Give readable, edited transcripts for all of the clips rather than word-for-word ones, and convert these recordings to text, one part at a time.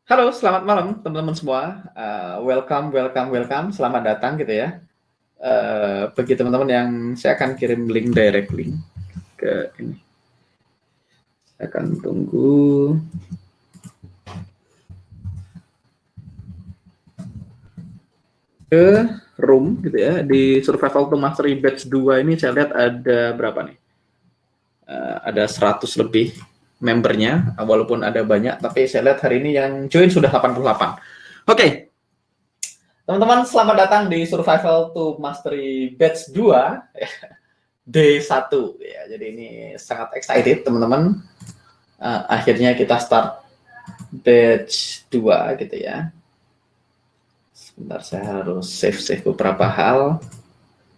Halo, selamat malam teman-teman semua. Welcome. Selamat datang gitu ya. Bagi teman-teman yang saya akan kirim direct link ke ini. Saya akan tunggu. Ke room gitu ya. Di Survival to Mastery Batch 2 ini saya lihat ada berapa nih? Ada 100 lebih membernya, walaupun ada banyak, tapi saya lihat hari ini yang join sudah 88. Oke. Teman-teman, selamat datang di Survival to Mastery Batch 2 D1 ya. Jadi ini sangat excited teman-teman. Akhirnya kita start batch 2 gitu ya. Sebentar, saya harus save beberapa hal.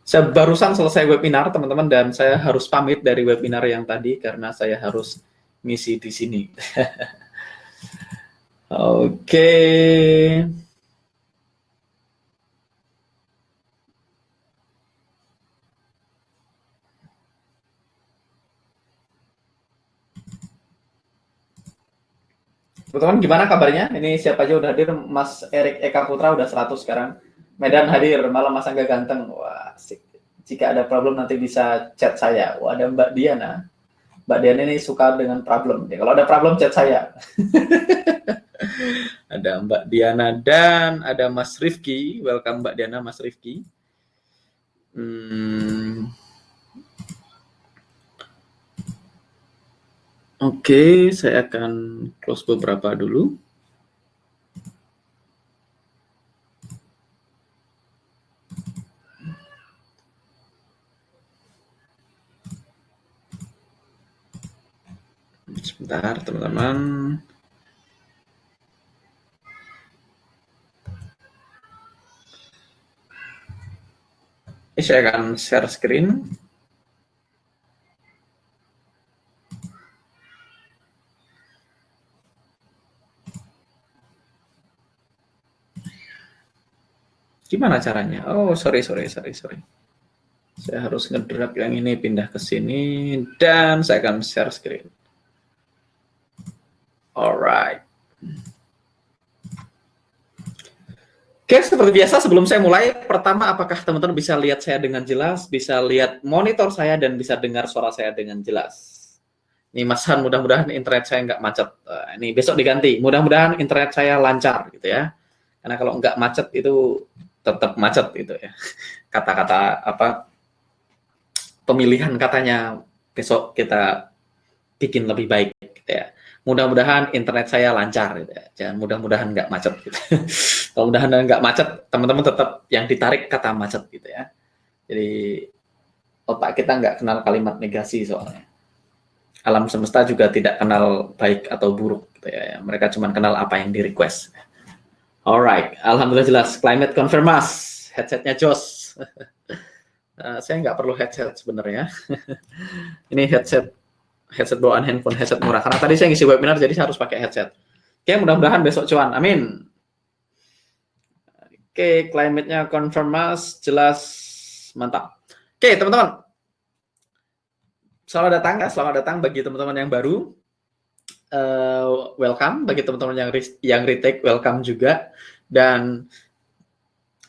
Saya barusan selesai webinar teman-teman, dan saya harus pamit dari webinar yang tadi karena saya harus ngisi di sini. Oke. Teman-teman gimana kabarnya? Ini siapa aja udah hadir? Mas Erik Eka Putra udah 100 sekarang. Medan hadir, malam Mas Angga ganteng. Wah, asik. Jika ada problem nanti bisa chat saya. Wah, ada Mbak Diana. Mbak Diana ini suka dengan problem. Ya, kalau ada problem chat saya. Ada Mbak Diana dan ada Mas Rifki. Welcome Mbak Diana, Mas Rifki. Oke, saya akan close beberapa dulu. Sebentar, teman-teman. Ini saya akan share screen. Gimana caranya? Oh, sorry. Saya harus ngedrag yang ini pindah ke sini dan saya akan share screen. Alright. Oke, seperti biasa sebelum saya mulai, pertama apakah teman-teman bisa lihat saya dengan jelas, bisa lihat monitor saya dan bisa dengar suara saya dengan jelas? Ini Mas Han, mudah-mudahan internet saya nggak macet. Ini besok diganti, mudah-mudahan internet saya lancar gitu ya. Karena kalau nggak macet itu tetap macet gitu ya. Kata-kata apa pemilihan katanya besok kita bikin lebih baik gitu ya. Mudah-mudahan internet saya lancar gitu ya. Jangan mudah-mudahan nggak macet gitu. Kalau mudah-mudahan nggak macet, teman-teman tetap yang ditarik kata macet gitu ya. Jadi otak kita nggak kenal kalimat negasi soalnya. Alam semesta juga tidak kenal baik atau buruk gitu ya. Mereka cuma kenal apa yang di request. Alright, alhamdulillah jelas. Climate confirmas, headsetnya Jos. Saya nggak perlu headset sebenarnya. Ini headset bawaan handphone, headset murah. Karena tadi saya ngisi webinar, jadi saya harus pakai headset. Oke, mudah-mudahan besok cuan. Amin. Oke, climate-nya confirmas, jelas, mantap. Oke, teman-teman. Selamat datang bagi teman-teman yang baru. Welcome bagi teman-teman yang retake, welcome juga. Dan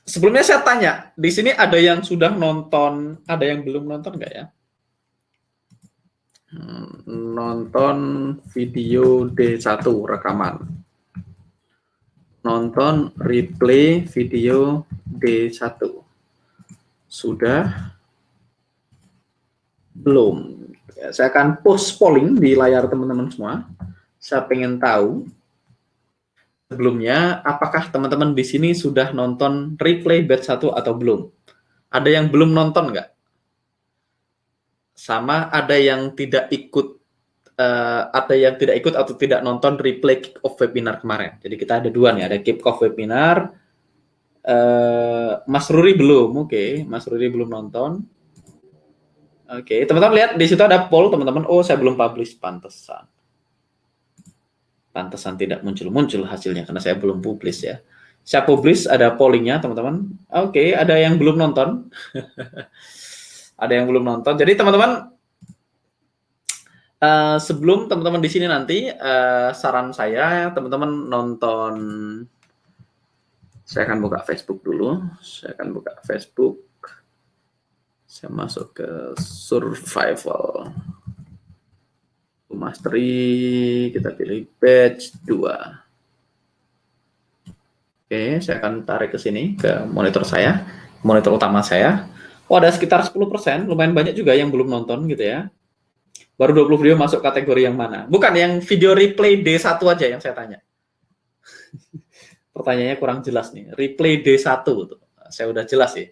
sebelumnya saya tanya, di sini ada yang sudah nonton, ada yang belum nonton nggak ya? Nonton video D1 rekaman. Nonton replay video D1. Sudah? Belum. Ya, saya akan post polling di layar teman-teman semua. Saya pengen tahu sebelumnya apakah teman-teman di sini sudah nonton replay batch 1 atau belum? Ada yang belum nonton nggak? Sama ada yang tidak ikut atau tidak nonton replay kick off webinar kemarin. Jadi kita ada dua nih, ada kick off webinar. Mas Ruri belum, oke. Mas Ruri belum nonton. Oke, teman-teman lihat di situ ada poll teman-teman. Oh, saya belum publish, pantesan tidak muncul hasilnya karena saya belum publish ya. Saya publish, ada pollingnya teman-teman. Oke, ada yang belum nonton. Ada yang belum nonton. Jadi teman-teman Sebelum teman-teman di sini nanti, saran saya teman-teman nonton. Saya akan buka Facebook dulu. Saya akan buka Facebook. Saya masuk ke survival. Mastery, kita pilih batch 2. Oke, saya akan tarik ke sini, ke monitor saya, monitor utama saya. Oh, ada sekitar 10%, lumayan banyak juga yang belum nonton gitu ya. Baru 20 video masuk kategori yang mana? Bukan, yang video replay D1 aja yang saya tanya. Pertanyaannya kurang jelas nih. Replay D1 tuh. Saya udah jelas sih.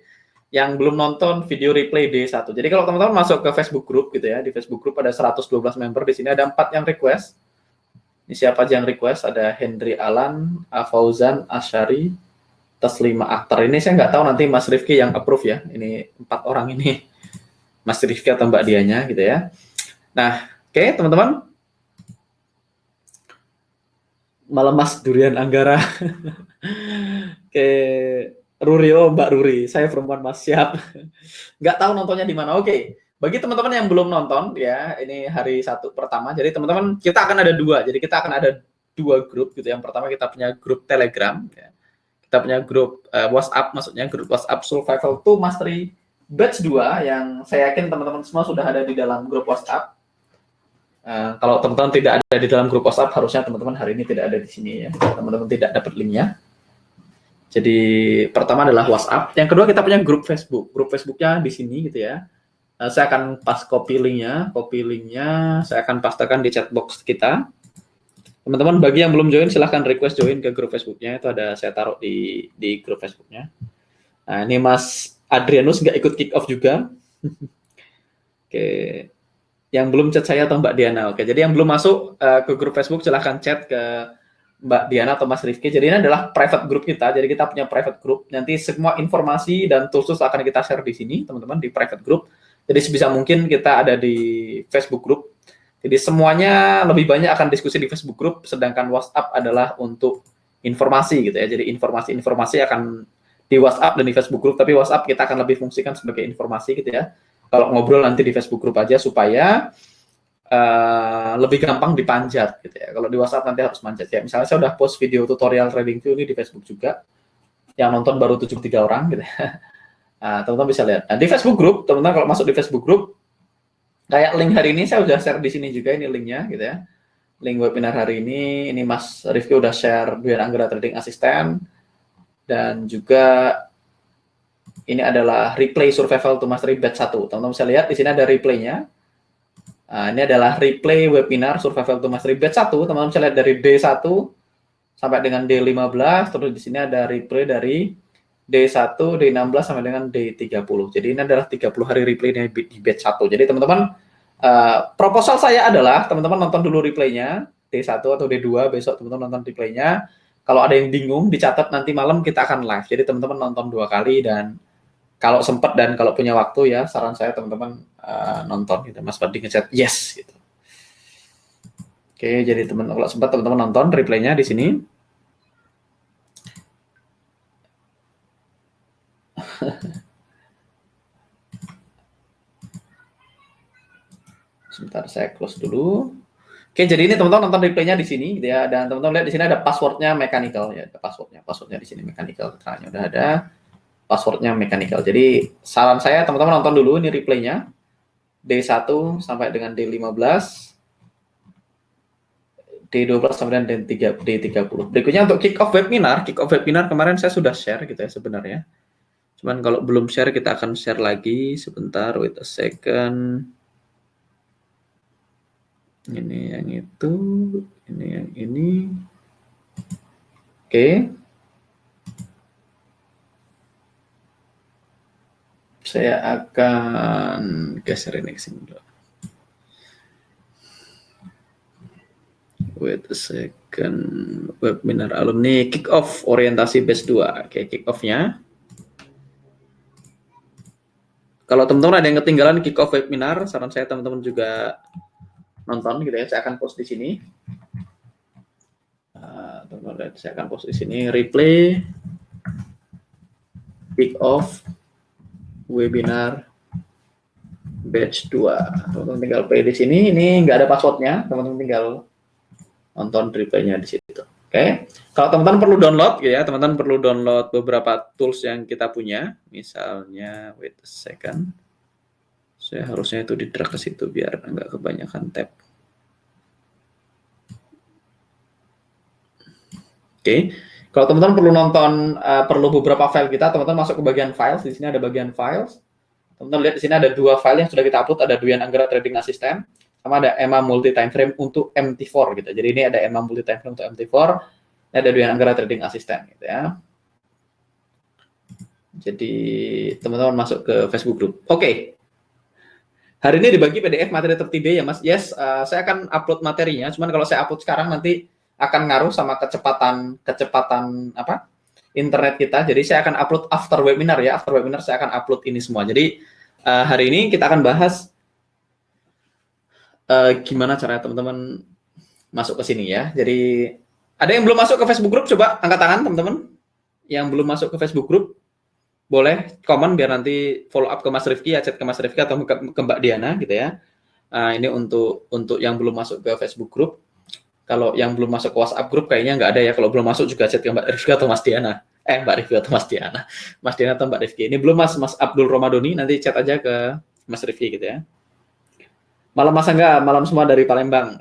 Yang belum nonton video replay D1. Jadi kalau teman-teman masuk ke Facebook group gitu ya, di Facebook group ada 112 member, di sini ada 4 yang request. Ini siapa aja yang request? Ada Henry Alan, Fauzan, Asyari, Taslima Akhtar. Ini saya nggak tahu nanti Mas Rifki yang approve ya. Ini 4 orang ini. Mas Rifki atau Mbak Dianya gitu ya. Nah, oke teman-teman. Melemas durian Anggara. Oke, Ruri, oh Mbak Ruri. Saya perempuan Mas, siap. Nggak tahu nontonnya di mana. Oke. Bagi teman-teman yang belum nonton ya, ini hari 1 pertama. Jadi teman-teman kita akan ada 2. Jadi kita akan ada 2 grup gitu. Yang pertama kita punya grup Telegram. Ya. Kita punya grup WhatsApp, maksudnya grup WhatsApp Survival to Mastery Batch 2 yang saya yakin teman-teman semua sudah ada di dalam grup WhatsApp. Kalau teman-teman tidak ada di dalam grup WhatsApp, harusnya teman-teman hari ini tidak ada di sini ya. Teman-teman tidak dapat linknya. Jadi pertama adalah WhatsApp. Yang kedua kita punya grup Facebook. Grup Facebooknya di sini gitu ya. Saya akan copy linknya, saya akan pastekan di chat box kita. Teman-teman bagi yang belum join silahkan request join ke grup Facebooknya, itu ada saya taruh di grup Facebooknya. Nah ini Mas Adrianus nggak ikut kick off juga. Oke, yang belum chat saya atau Mbak Diana. Oke, jadi yang belum masuk ke grup Facebook silahkan chat ke Mbak Diana atau Mas Rifki. Jadi ini adalah private group kita. Jadi kita punya private group. Nanti semua informasi dan tools akan kita share di sini, teman-teman, di private group. Jadi sebisa mungkin kita ada di Facebook group. Jadi semuanya lebih banyak akan diskusi di Facebook group, sedangkan WhatsApp adalah untuk informasi gitu ya. Jadi informasi-informasi akan di WhatsApp dan di Facebook group, tapi WhatsApp kita akan lebih fungsikan sebagai informasi gitu ya. Kalau ngobrol nanti di Facebook group aja supaya lebih gampang dipanjat gitu ya. Kalau di WhatsApp nanti harus manjat ya. Misalnya saya udah post video tutorial TradingView ini di Facebook juga. Yang nonton baru 73 orang gitu ya. Nah, teman-teman bisa lihat. Nah, di Facebook group, teman-teman kalau masuk di Facebook group, kayak link hari ini saya udah share di sini juga, ini linknya gitu ya. Link webinar hari ini Mas Rifki udah share Durian Anggara Trading Assistant, dan juga ini adalah replay Survival to Mastery Batch 1. Teman-teman bisa lihat di sini ada replaynya. Nah, ini adalah replay webinar Survival to Mastery Batch 1. Teman-teman bisa lihat dari D1 sampai dengan D15, terus di sini ada replay dari D1, D16 sampai dengan D30. Jadi ini adalah 30 hari replay di batch 1. Jadi teman-teman, proposal saya adalah teman-teman nonton dulu replaynya, D1 atau D2, besok teman-teman nonton replaynya. Kalau ada yang bingung, dicatat nanti malam kita akan live. Jadi teman-teman nonton 2 kali, dan kalau sempat dan kalau punya waktu ya, saran saya teman-teman nonton gitu. Mas Fadli ngechat yes gitu. Oke, jadi teman kalau sempat teman-teman nonton replaynya di sini. Sebentar saya close dulu. Oke, jadi ini teman-teman nonton replaynya di sini gitu ya, dan teman-teman lihat di sini ada passwordnya mechanical ya, ada passwordnya di sini mechanical, keterangannya udah ada, passwordnya mechanical. Jadi saran saya teman-teman nonton dulu ini replaynya D1 sampai dengan D15, D12 sampai dengan D30. Berikutnya untuk kick off webinar kemarin saya sudah share gitu ya sebenarnya. Cuman kalau belum share kita akan share lagi sebentar, wait a second. Ini yang itu, ini yang ini. Oke. Saya akan geser ini ke sini dulu. Wait a second. Webinar alumni kick off orientasi batch 2. Oke, kick off-nya. Kalau teman-teman ada yang ketinggalan kick off webinar, saran saya teman-teman juga nonton gitu ya. Saya akan post di sini. Teman-teman lihat, saya akan post di sini replay kick off webinar batch 2. Teman-teman tinggal play di sini. Ini nggak ada passwordnya. Teman-teman tinggal nonton replaynya di situ. Oke. Kalau teman-teman perlu download, ya, teman-teman perlu download beberapa tools yang kita punya. Misalnya, wait a second. Saya harusnya itu di drag ke situ biar nggak kebanyakan tab. Oke. Kalau teman-teman perlu nonton, perlu beberapa file kita, teman-teman masuk ke bagian files. Di sini ada bagian files. Teman-teman lihat di sini ada 2 file yang sudah kita upload, ada Dwian Anggara Trading Assistant, sama ada EMA Multi Time Frame untuk MT4 gitu. Jadi ini ada EMA Multi Time Frame untuk MT4, ini ada Dwian Anggara Trading Assistant gitu ya. Jadi teman-teman masuk ke Facebook Group. Oke. Hari ini dibagi PDF materi 30 day ya Mas. Yes, saya akan upload materinya. Cuman kalau saya upload sekarang nanti akan ngaruh sama kecepatan apa? Internet kita. Jadi saya akan upload after webinar ya. After webinar saya akan upload ini semua. Jadi hari ini kita akan bahas gimana cara teman-teman masuk ke sini ya. Jadi ada yang belum masuk ke Facebook Group, coba angkat tangan teman-teman. Yang belum masuk ke Facebook Group, boleh komen biar nanti follow up ke Mas Rifki ya, chat ke Mas Rifki atau ke Mbak Diana gitu ya. Ini untuk yang belum masuk ke Facebook Group. Kalau yang belum masuk ke WhatsApp Group kayaknya nggak ada ya. Kalau belum masuk juga chat ke Mbak Rifki atau Mas Diana. Mbak Rifki atau Mas Diana. Mas Diana atau Mbak Rifki. Ini belum Mas Abdul Romadoni, nanti chat aja ke Mas Rifki gitu ya. Malam Mas Angga, malam semua dari Palembang.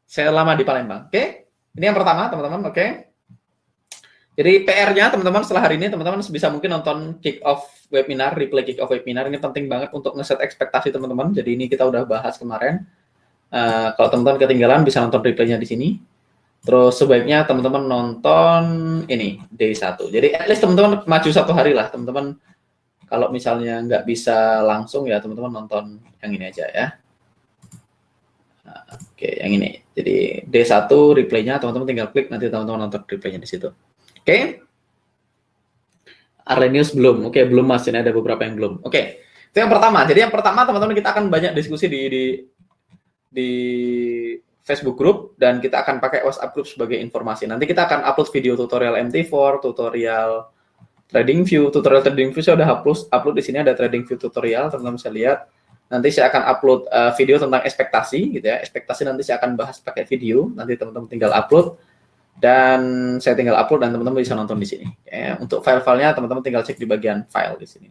Saya lama di Palembang. Oke, ini yang pertama teman-teman. Oke. Jadi PR-nya teman-teman setelah hari ini teman-teman bisa mungkin nonton kick off webinar, replay kick off webinar. Ini penting banget untuk ngeset ekspektasi teman-teman. Jadi ini kita udah bahas kemarin. Kalau teman-teman ketinggalan bisa nonton replaynya di sini. Terus sebaiknya teman-teman nonton ini day 1. Jadi at least teman-teman maju 1 hari lah teman-teman. Kalau misalnya nggak bisa langsung ya teman-teman nonton yang ini aja ya. Oke, yang ini. Jadi day 1 replaynya teman-teman tinggal klik, nanti teman-teman nonton replaynya di situ. Oke. Arlenius belum. Oke, belum Mas. Ini ada beberapa yang belum. Oke. Itu yang pertama. Jadi yang pertama teman-teman kita akan banyak diskusi di Facebook Group dan kita akan pakai WhatsApp Group sebagai informasi. Nanti kita akan upload video tutorial MT4, tutorial TradingView. Tutorial TradingView saya udah upload di sini ada TradingView tutorial, teman-teman bisa lihat. Nanti saya akan upload video tentang ekspektasi gitu ya. Ekspektasi nanti saya akan bahas pakai video. Nanti teman-teman tinggal upload dan saya tinggal upload dan teman-teman bisa nonton di sini. Ya, untuk file-filenya teman-teman tinggal cek di bagian file di sini.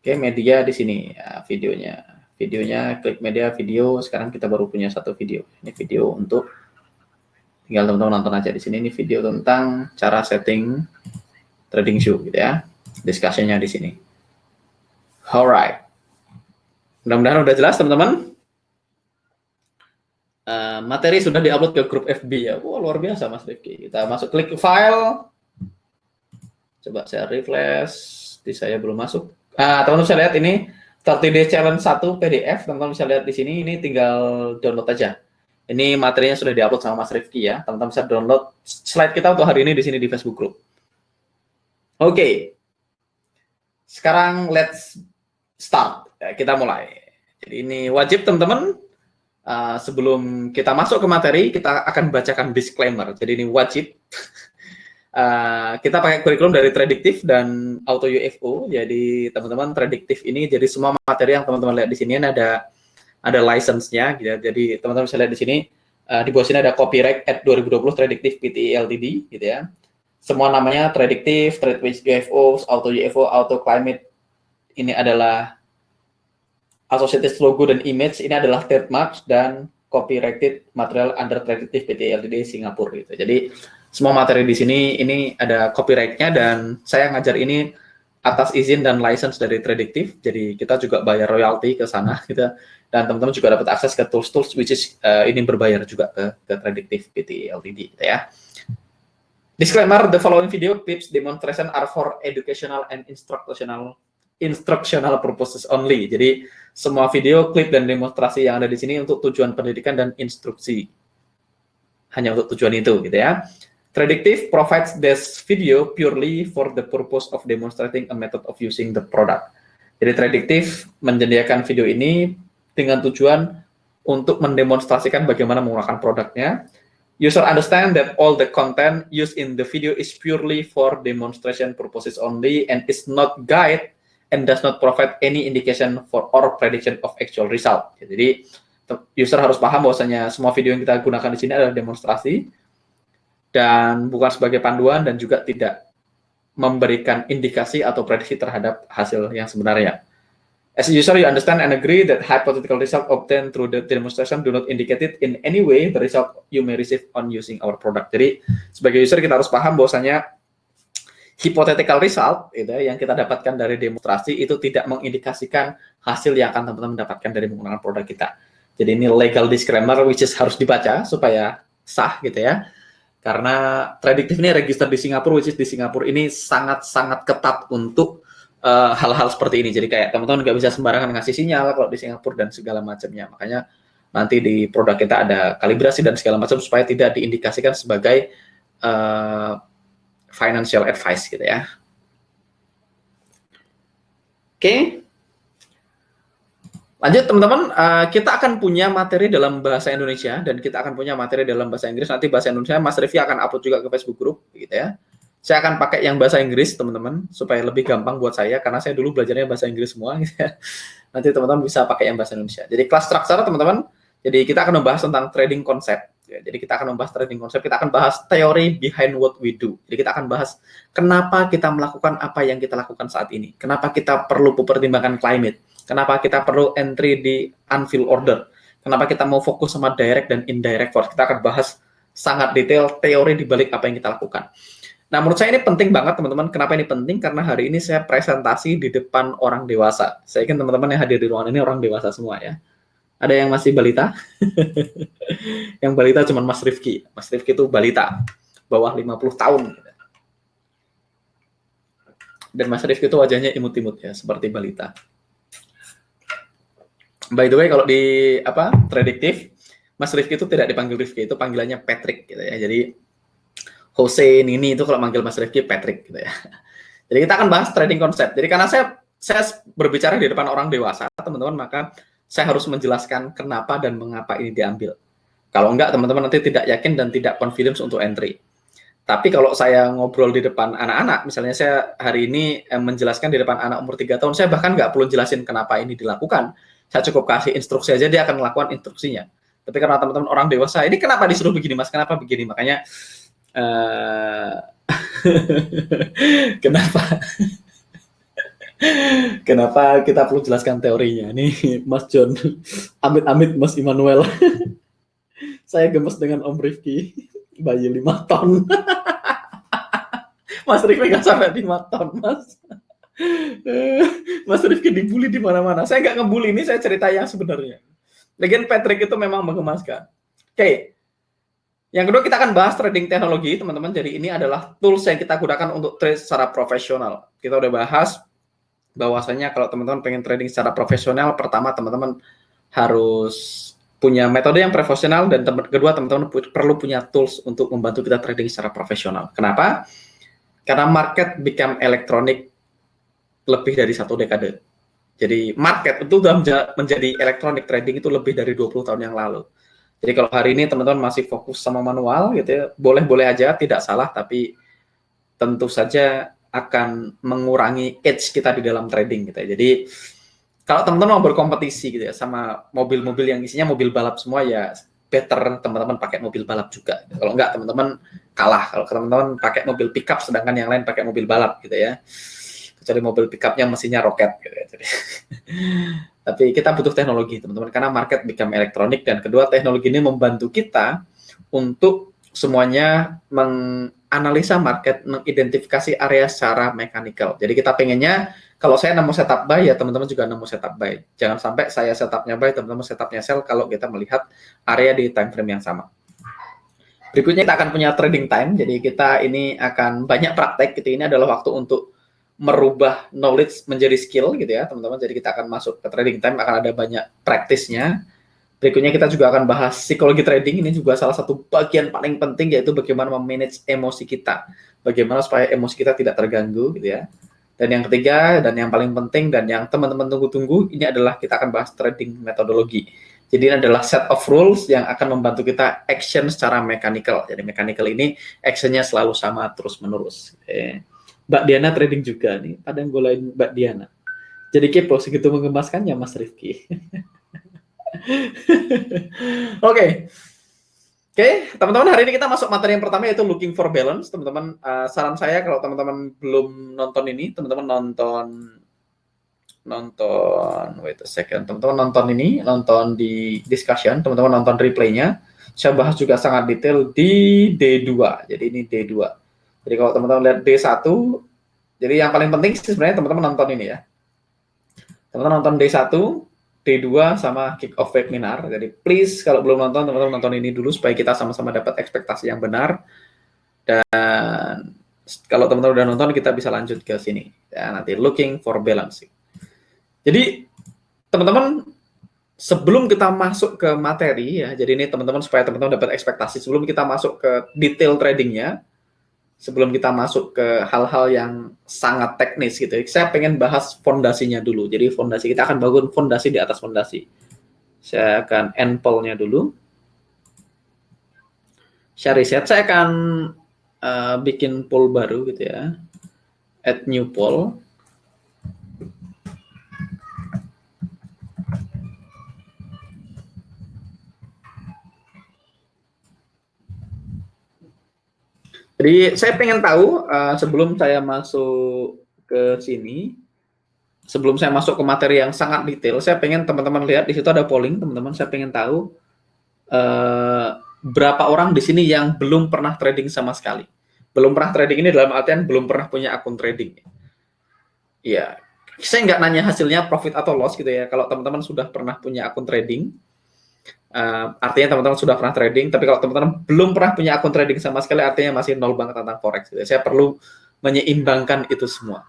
Oke, media di sini ya, videonya klik media video. Sekarang kita baru punya 1 video. Ini video untuk tinggal teman-teman nonton aja di sini. Ini video tentang cara setting TradingView gitu ya. Discussion-nya di sini. Alright. Mudah-mudahan udah jelas teman-teman. Materi sudah diupload ke grup FB ya. Wah, luar biasa Mas Rifki. Kita masuk klik file. Coba saya refresh. Di saya belum masuk. Teman-teman bisa lihat ini 30 Day Challenge 1 PDF. Teman-teman bisa lihat di sini. Ini tinggal download aja. Ini materinya sudah diupload sama Mas Rifki ya. Teman-teman bisa download slide kita untuk hari ini di sini di Facebook Group. Oke. Sekarang let's start. Ya, kita mulai. Jadi ini wajib teman-teman. Sebelum kita masuk ke materi, kita akan bacakan disclaimer. Jadi ini wajib. Kita pakai kurikulum dari Tradiktif dan Auto UFO. Jadi teman-teman Tradiktif ini, jadi semua materi yang teman-teman lihat di sini ada license-nya. Gitu. Jadi teman-teman bisa lihat di sini, di bawah sini ada copyright at 2020 Tradiktif Pte Ltd. Gitu ya. Semua namanya Tradiktif, TradeWatch UFO, Auto UFO, Auto Climate. Ini adalah associated logo dan image, ini adalah trademark dan copyrighted material under Tradiktif Pte Ltd Singapura gitu. Jadi semua materi di sini ini ada copyright-nya dan saya ngajar ini atas izin dan license dari Tradiktif. Jadi kita juga bayar royalti ke sana gitu. Dan teman-teman juga dapat akses ke tools-tools which is ini berbayar juga ke Tradiktif Pte Ltd gitu ya. Disclaimer, the following video clips demonstration are for educational and instructional purposes only. Jadi semua video, klip dan demonstrasi yang ada di sini untuk tujuan pendidikan dan instruksi. Hanya untuk tujuan itu gitu ya. Tradiktif provides this video purely for the purpose of demonstrating a method of using the product. Jadi Tradiktif menyediakan video ini dengan tujuan untuk mendemonstrasikan bagaimana menggunakan produknya. User understand that all the content used in the video is purely for demonstration purposes only and is not guide and does not provide any indication for or prediction of actual result. Jadi user harus paham bahwasanya semua video yang kita gunakan di sini adalah demonstrasi dan bukan sebagai panduan dan juga tidak memberikan indikasi atau prediksi terhadap hasil yang sebenarnya. As a user, you understand and agree that hypothetical result obtained through the demonstration do not indicate it in any way the result you may receive on using our product. Jadi, sebagai user kita harus paham bahwasanya hypothetical result gitu, yang kita dapatkan dari demonstrasi itu tidak mengindikasikan hasil yang akan teman-teman dapatkan dari menggunakan produk kita. Jadi ini legal disclaimer which is harus dibaca supaya sah gitu ya. Karena Tradictive ini register di Singapura, which is di Singapura ini sangat-sangat ketat untuk hal-hal seperti ini. Jadi kayak teman-teman nggak bisa sembarangan ngasih sinyal kalau di Singapura dan segala macamnya. Makanya nanti di produk kita ada kalibrasi dan segala macam supaya tidak diindikasikan sebagai financial advice gitu ya. Oke. Lanjut teman-teman, kita akan punya materi dalam bahasa Indonesia dan kita akan punya materi dalam bahasa Inggris. Nanti bahasa Indonesia Mas Rifki akan upload juga ke Facebook group gitu ya. Saya akan pakai yang bahasa Inggris teman-teman supaya lebih gampang buat saya karena saya dulu belajarnya bahasa Inggris semua gitu ya. Nanti teman-teman bisa pakai yang bahasa Indonesia. Jadi kelas structure teman-teman. Jadi kita akan membahas tentang trading konsep. Ya, jadi kita akan membahas trading konsep, kita akan bahas teori behind what we do. Jadi kita akan bahas kenapa kita melakukan apa yang kita lakukan saat ini. Kenapa kita perlu mempertimbangkan climate. Kenapa kita perlu entry di unfilled order. Kenapa kita mau fokus sama direct dan indirect force. Kita akan bahas sangat detail teori di balik apa yang kita lakukan. Nah, menurut saya ini penting banget, teman-teman. Kenapa ini penting? Karena hari ini saya presentasi di depan orang dewasa. Saya yakin teman-teman yang hadir di ruangan ini orang dewasa semua ya. Ada yang masih balita? Yang balita cuma Mas Rifki. Mas Rifki itu balita, bawah 50 tahun. Dan Mas Rifki itu wajahnya imut-imut ya, seperti balita. By the way, kalau di Tradictive, Mas Rifki itu tidak dipanggil Rifki, itu panggilannya Patrick gitu ya. Jadi Jose Nini itu kalau manggil Mas Rifki Patrick gitu ya. Jadi kita akan bahas trading konsep. Jadi karena saya berbicara di depan orang dewasa, teman-teman, maka saya harus menjelaskan kenapa dan mengapa ini diambil. Kalau enggak, teman-teman nanti tidak yakin dan tidak confidence untuk entry. Tapi kalau saya ngobrol di depan anak-anak, misalnya saya hari ini menjelaskan di depan anak umur 3 tahun, saya bahkan nggak perlu jelasin kenapa ini dilakukan. Saya cukup kasih instruksi aja, dia akan melakukan instruksinya. Tapi karena teman-teman orang dewasa, ini kenapa disuruh begini mas, kenapa begini, makanya kenapa kita perlu jelaskan teorinya. Nih Mas John, amit-amit Mas Immanuel. Saya gemes dengan Om Rifki, bayi 5 ton. Mas Rifki nggak sampai 5 ton, Mas. Mas Rifki dibully di mana-mana. Saya nggak ngebully, ini saya cerita yang sebenarnya. Lagian Patrick itu memang mengemaskan. Oke. Yang kedua kita akan bahas trading teknologi, teman-teman. Jadi ini adalah tools yang kita gunakan untuk trade secara profesional. Kita udah bahas bahwasanya kalau teman-teman pengen trading secara profesional, pertama teman-teman harus punya metode yang profesional dan kedua teman-teman perlu punya tools untuk membantu kita trading secara profesional. Kenapa? Karena market become electronic lebih dari 1 dekade. Jadi market itu sudah menjadi electronic trading itu lebih dari 20 tahun yang lalu. Jadi kalau hari ini teman-teman masih fokus sama manual gitu ya, boleh-boleh aja, tidak salah, tapi tentu saja akan mengurangi edge kita di dalam trading gitu ya. Jadi kalau teman-teman mau berkompetisi gitu ya sama mobil-mobil yang isinya mobil balap semua, ya better teman-teman pakai mobil balap juga. Kalau enggak teman-teman kalah. Kalau teman-teman pakai mobil pickup sedangkan yang lain pakai mobil balap gitu ya. Kecuali mobil pickupnya mesinnya roket gitu ya. Jadi tapi kita butuh teknologi teman-teman karena market become elektronik dan kedua teknologi ini membantu kita untuk semuanya menganalisa market, mengidentifikasi area secara mechanical. Jadi kita pengennya kalau saya nemu setup buy ya teman-teman juga nemu setup buy. Jangan sampai saya setupnya buy, teman-teman setupnya sell kalau kita melihat area di time frame yang sama. Berikutnya kita akan punya trading time. Jadi kita ini akan banyak praktek gitu. Ini adalah waktu untuk merubah knowledge menjadi skill gitu ya teman-teman. Jadi kita akan masuk ke trading time, akan ada banyak praktisnya. Berikutnya kita juga akan bahas psikologi trading. Ini juga salah satu bagian paling penting yaitu bagaimana memanage emosi kita. Bagaimana supaya emosi kita tidak terganggu gitu ya. Dan yang ketiga dan yang paling penting dan yang teman-teman tunggu-tunggu ini adalah kita akan bahas trading metodologi. Jadi ini adalah set of rules yang akan membantu kita action secara mechanical. Jadi mechanical ini actionnya selalu sama terus-menerus. Mbak Diana trading juga nih, pada golain Mbak Diana. Jadi kepo segitu menggemaskannya Mas Rifki. Oke. Oke, teman-teman, hari ini kita masuk materi yang pertama yaitu looking for balance. Teman-teman, saran saya kalau teman-teman belum nonton ini, teman-teman wait a second, teman-teman nonton di discussion, teman-teman nonton replaynya. Saya bahas juga sangat detail di D2. Jadi ini D2. Jadi kalau teman-teman lihat D1, jadi yang paling penting sebenarnya teman-teman nonton ini ya. Teman-teman nonton D1, D2 sama kick off webinar. Jadi please kalau belum nonton, teman-teman nonton ini dulu supaya kita sama-sama dapat ekspektasi yang benar. Dan kalau teman-teman udah nonton, kita bisa lanjut ke sini. Ya, nanti looking for balance. Jadi teman-teman, sebelum kita masuk ke materi ya, jadi ini teman-teman supaya teman-teman dapat ekspektasi sebelum kita masuk ke detail tradingnya, sebelum kita masuk ke hal-hal yang sangat teknis gitu, saya pengen bahas fondasinya dulu. Jadi fondasi, kita akan bangun fondasi di atas fondasi. Saya akan end poll-nya dulu. Share reset, saya akan bikin poll baru gitu ya. Add new poll. Jadi saya pengen tahu sebelum saya masuk ke sini, sebelum saya masuk ke materi yang sangat detail, saya pengen teman-teman lihat di situ ada polling, teman-teman. Saya pengen tahu berapa orang di sini yang belum pernah trading sama sekali. Belum pernah trading ini dalam artian belum pernah punya akun trading. Iya, saya nggak nanya hasilnya profit atau loss gitu ya. Kalau teman-teman sudah pernah punya akun trading, artinya teman-teman sudah pernah trading, tapi kalau teman-teman belum pernah punya akun trading sama sekali, artinya masih nol banget tentang forex. Gitu. Saya perlu menyeimbangkan itu semua.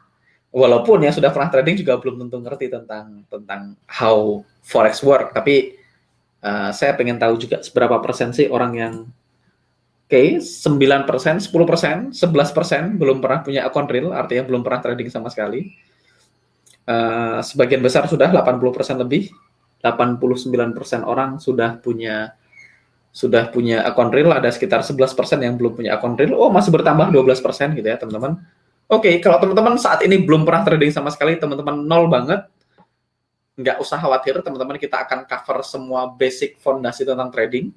Walaupun yang sudah pernah trading juga belum tentu ngerti tentang how forex work, tapi saya pengen tahu juga seberapa persen sih orang yang 9%, 10%, 11% belum pernah punya akun real, artinya belum pernah trading sama sekali. Sebagian besar sudah 80% lebih. 89% orang sudah punya akun real, ada sekitar 11% yang belum punya akun real. Oh, masih bertambah 12% gitu ya, teman-teman. Oke, kalau teman-teman saat ini belum pernah trading sama sekali, teman-teman nol banget, nggak usah khawatir, teman-teman, kita akan cover semua basic fondasi tentang trading.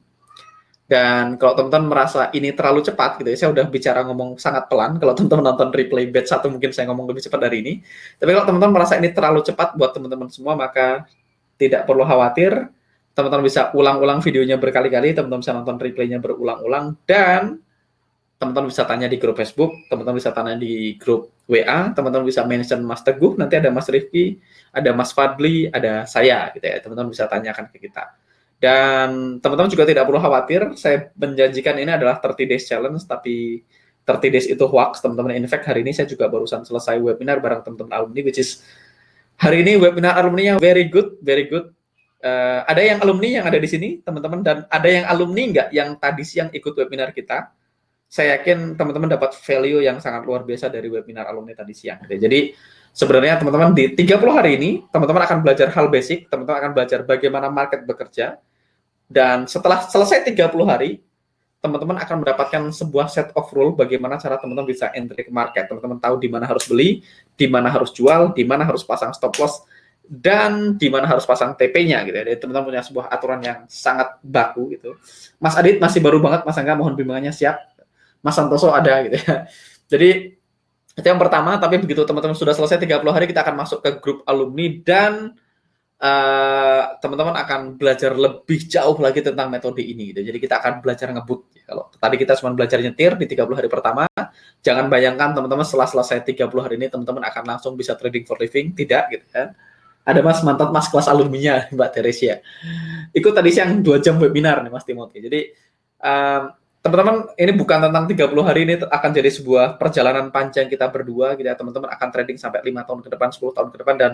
Dan kalau teman-teman merasa ini terlalu cepat gitu ya, saya udah bicara ngomong sangat pelan. Kalau teman-teman nonton replay batch 1 mungkin saya ngomong lebih cepat dari ini. Tapi kalau teman-teman merasa ini terlalu cepat buat teman-teman semua, maka tidak perlu khawatir, teman-teman bisa ulang-ulang videonya berkali-kali, teman-teman bisa nonton replaynya berulang-ulang, dan teman-teman bisa tanya di grup Facebook, teman-teman bisa tanya di grup WA, teman-teman bisa mention Mas Teguh, nanti ada Mas Rifki, ada Mas Fadli, ada saya, gitu ya, teman-teman bisa tanyakan ke kita. Dan teman-teman juga tidak perlu khawatir, saya menjanjikan ini adalah 30 days challenge, tapi 30 days itu hoax, teman-teman. In fact, hari ini saya juga barusan selesai webinar bareng teman-teman alumni, which is hari ini webinar alumni yang very good, very good. Ada yang alumni yang ada di sini, teman-teman, dan ada yang alumni nggak yang tadi siang ikut webinar kita. Saya yakin teman-teman dapat value yang sangat luar biasa dari webinar alumni tadi siang. Jadi sebenarnya teman-teman di 30 hari ini, teman-teman akan belajar hal basic, teman-teman akan belajar bagaimana market bekerja, dan setelah selesai 30 hari, teman-teman akan mendapatkan sebuah set of rule bagaimana cara teman-teman bisa entry ke market. Teman-teman tahu di mana harus beli, di mana harus jual, di mana harus pasang stop loss, dan di mana harus pasang TP-nya gitu ya. Jadi teman-teman punya sebuah aturan yang sangat baku gitu. Mas Adit masih baru banget, Mas Angga mohon bimbingannya, siap. Mas Santoso ada gitu ya. Jadi itu yang pertama, tapi begitu teman-teman sudah selesai 30 hari, kita akan masuk ke grup alumni dan teman-teman akan belajar lebih jauh lagi tentang metode ini gitu. Jadi kita akan belajar ngebut. Kalau tadi kita cuma belajar nyetir di 30 hari pertama, jangan bayangkan teman-teman setelah selesai 30 hari ini teman-teman akan langsung bisa trading for living, tidak gitu kan. Ada mantan mas kelas alumninya Mbak Teresia. Ikut tadi siang 2 jam webinar nih Mas Timothy. Jadi teman-teman, ini bukan tentang 30 hari, ini akan jadi sebuah perjalanan panjang kita berdua gitu ya. Teman-teman akan trading sampai 5 tahun ke depan, 10 tahun ke depan, dan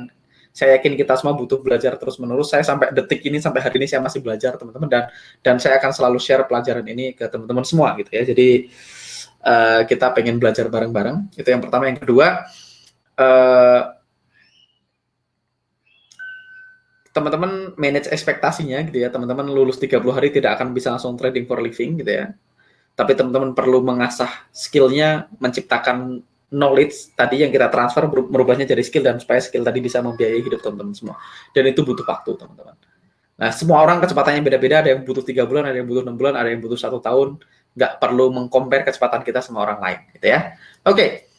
saya yakin kita semua butuh belajar terus-menerus. Saya sampai detik ini, sampai hari ini saya masih belajar, teman-teman, dan saya akan selalu share pelajaran ini ke teman-teman semua gitu ya. Jadi kita pengen belajar bareng-bareng. Itu yang pertama. Yang kedua, teman-teman manage ekspektasinya gitu ya. Teman-teman lulus 30 hari tidak akan bisa langsung trading for living gitu ya. Tapi teman-teman perlu mengasah skill-nya, menciptakan knowledge tadi yang kita transfer merubahnya jadi skill dan supaya skill tadi bisa membiayai hidup teman-teman semua. Dan itu butuh waktu, teman-teman. Nah, semua orang kecepatannya beda-beda, ada yang butuh 3 bulan, ada yang butuh 6 bulan, ada yang butuh 1 tahun. Nggak perlu mengcompare kecepatan kita sama orang lain, gitu ya. Oke.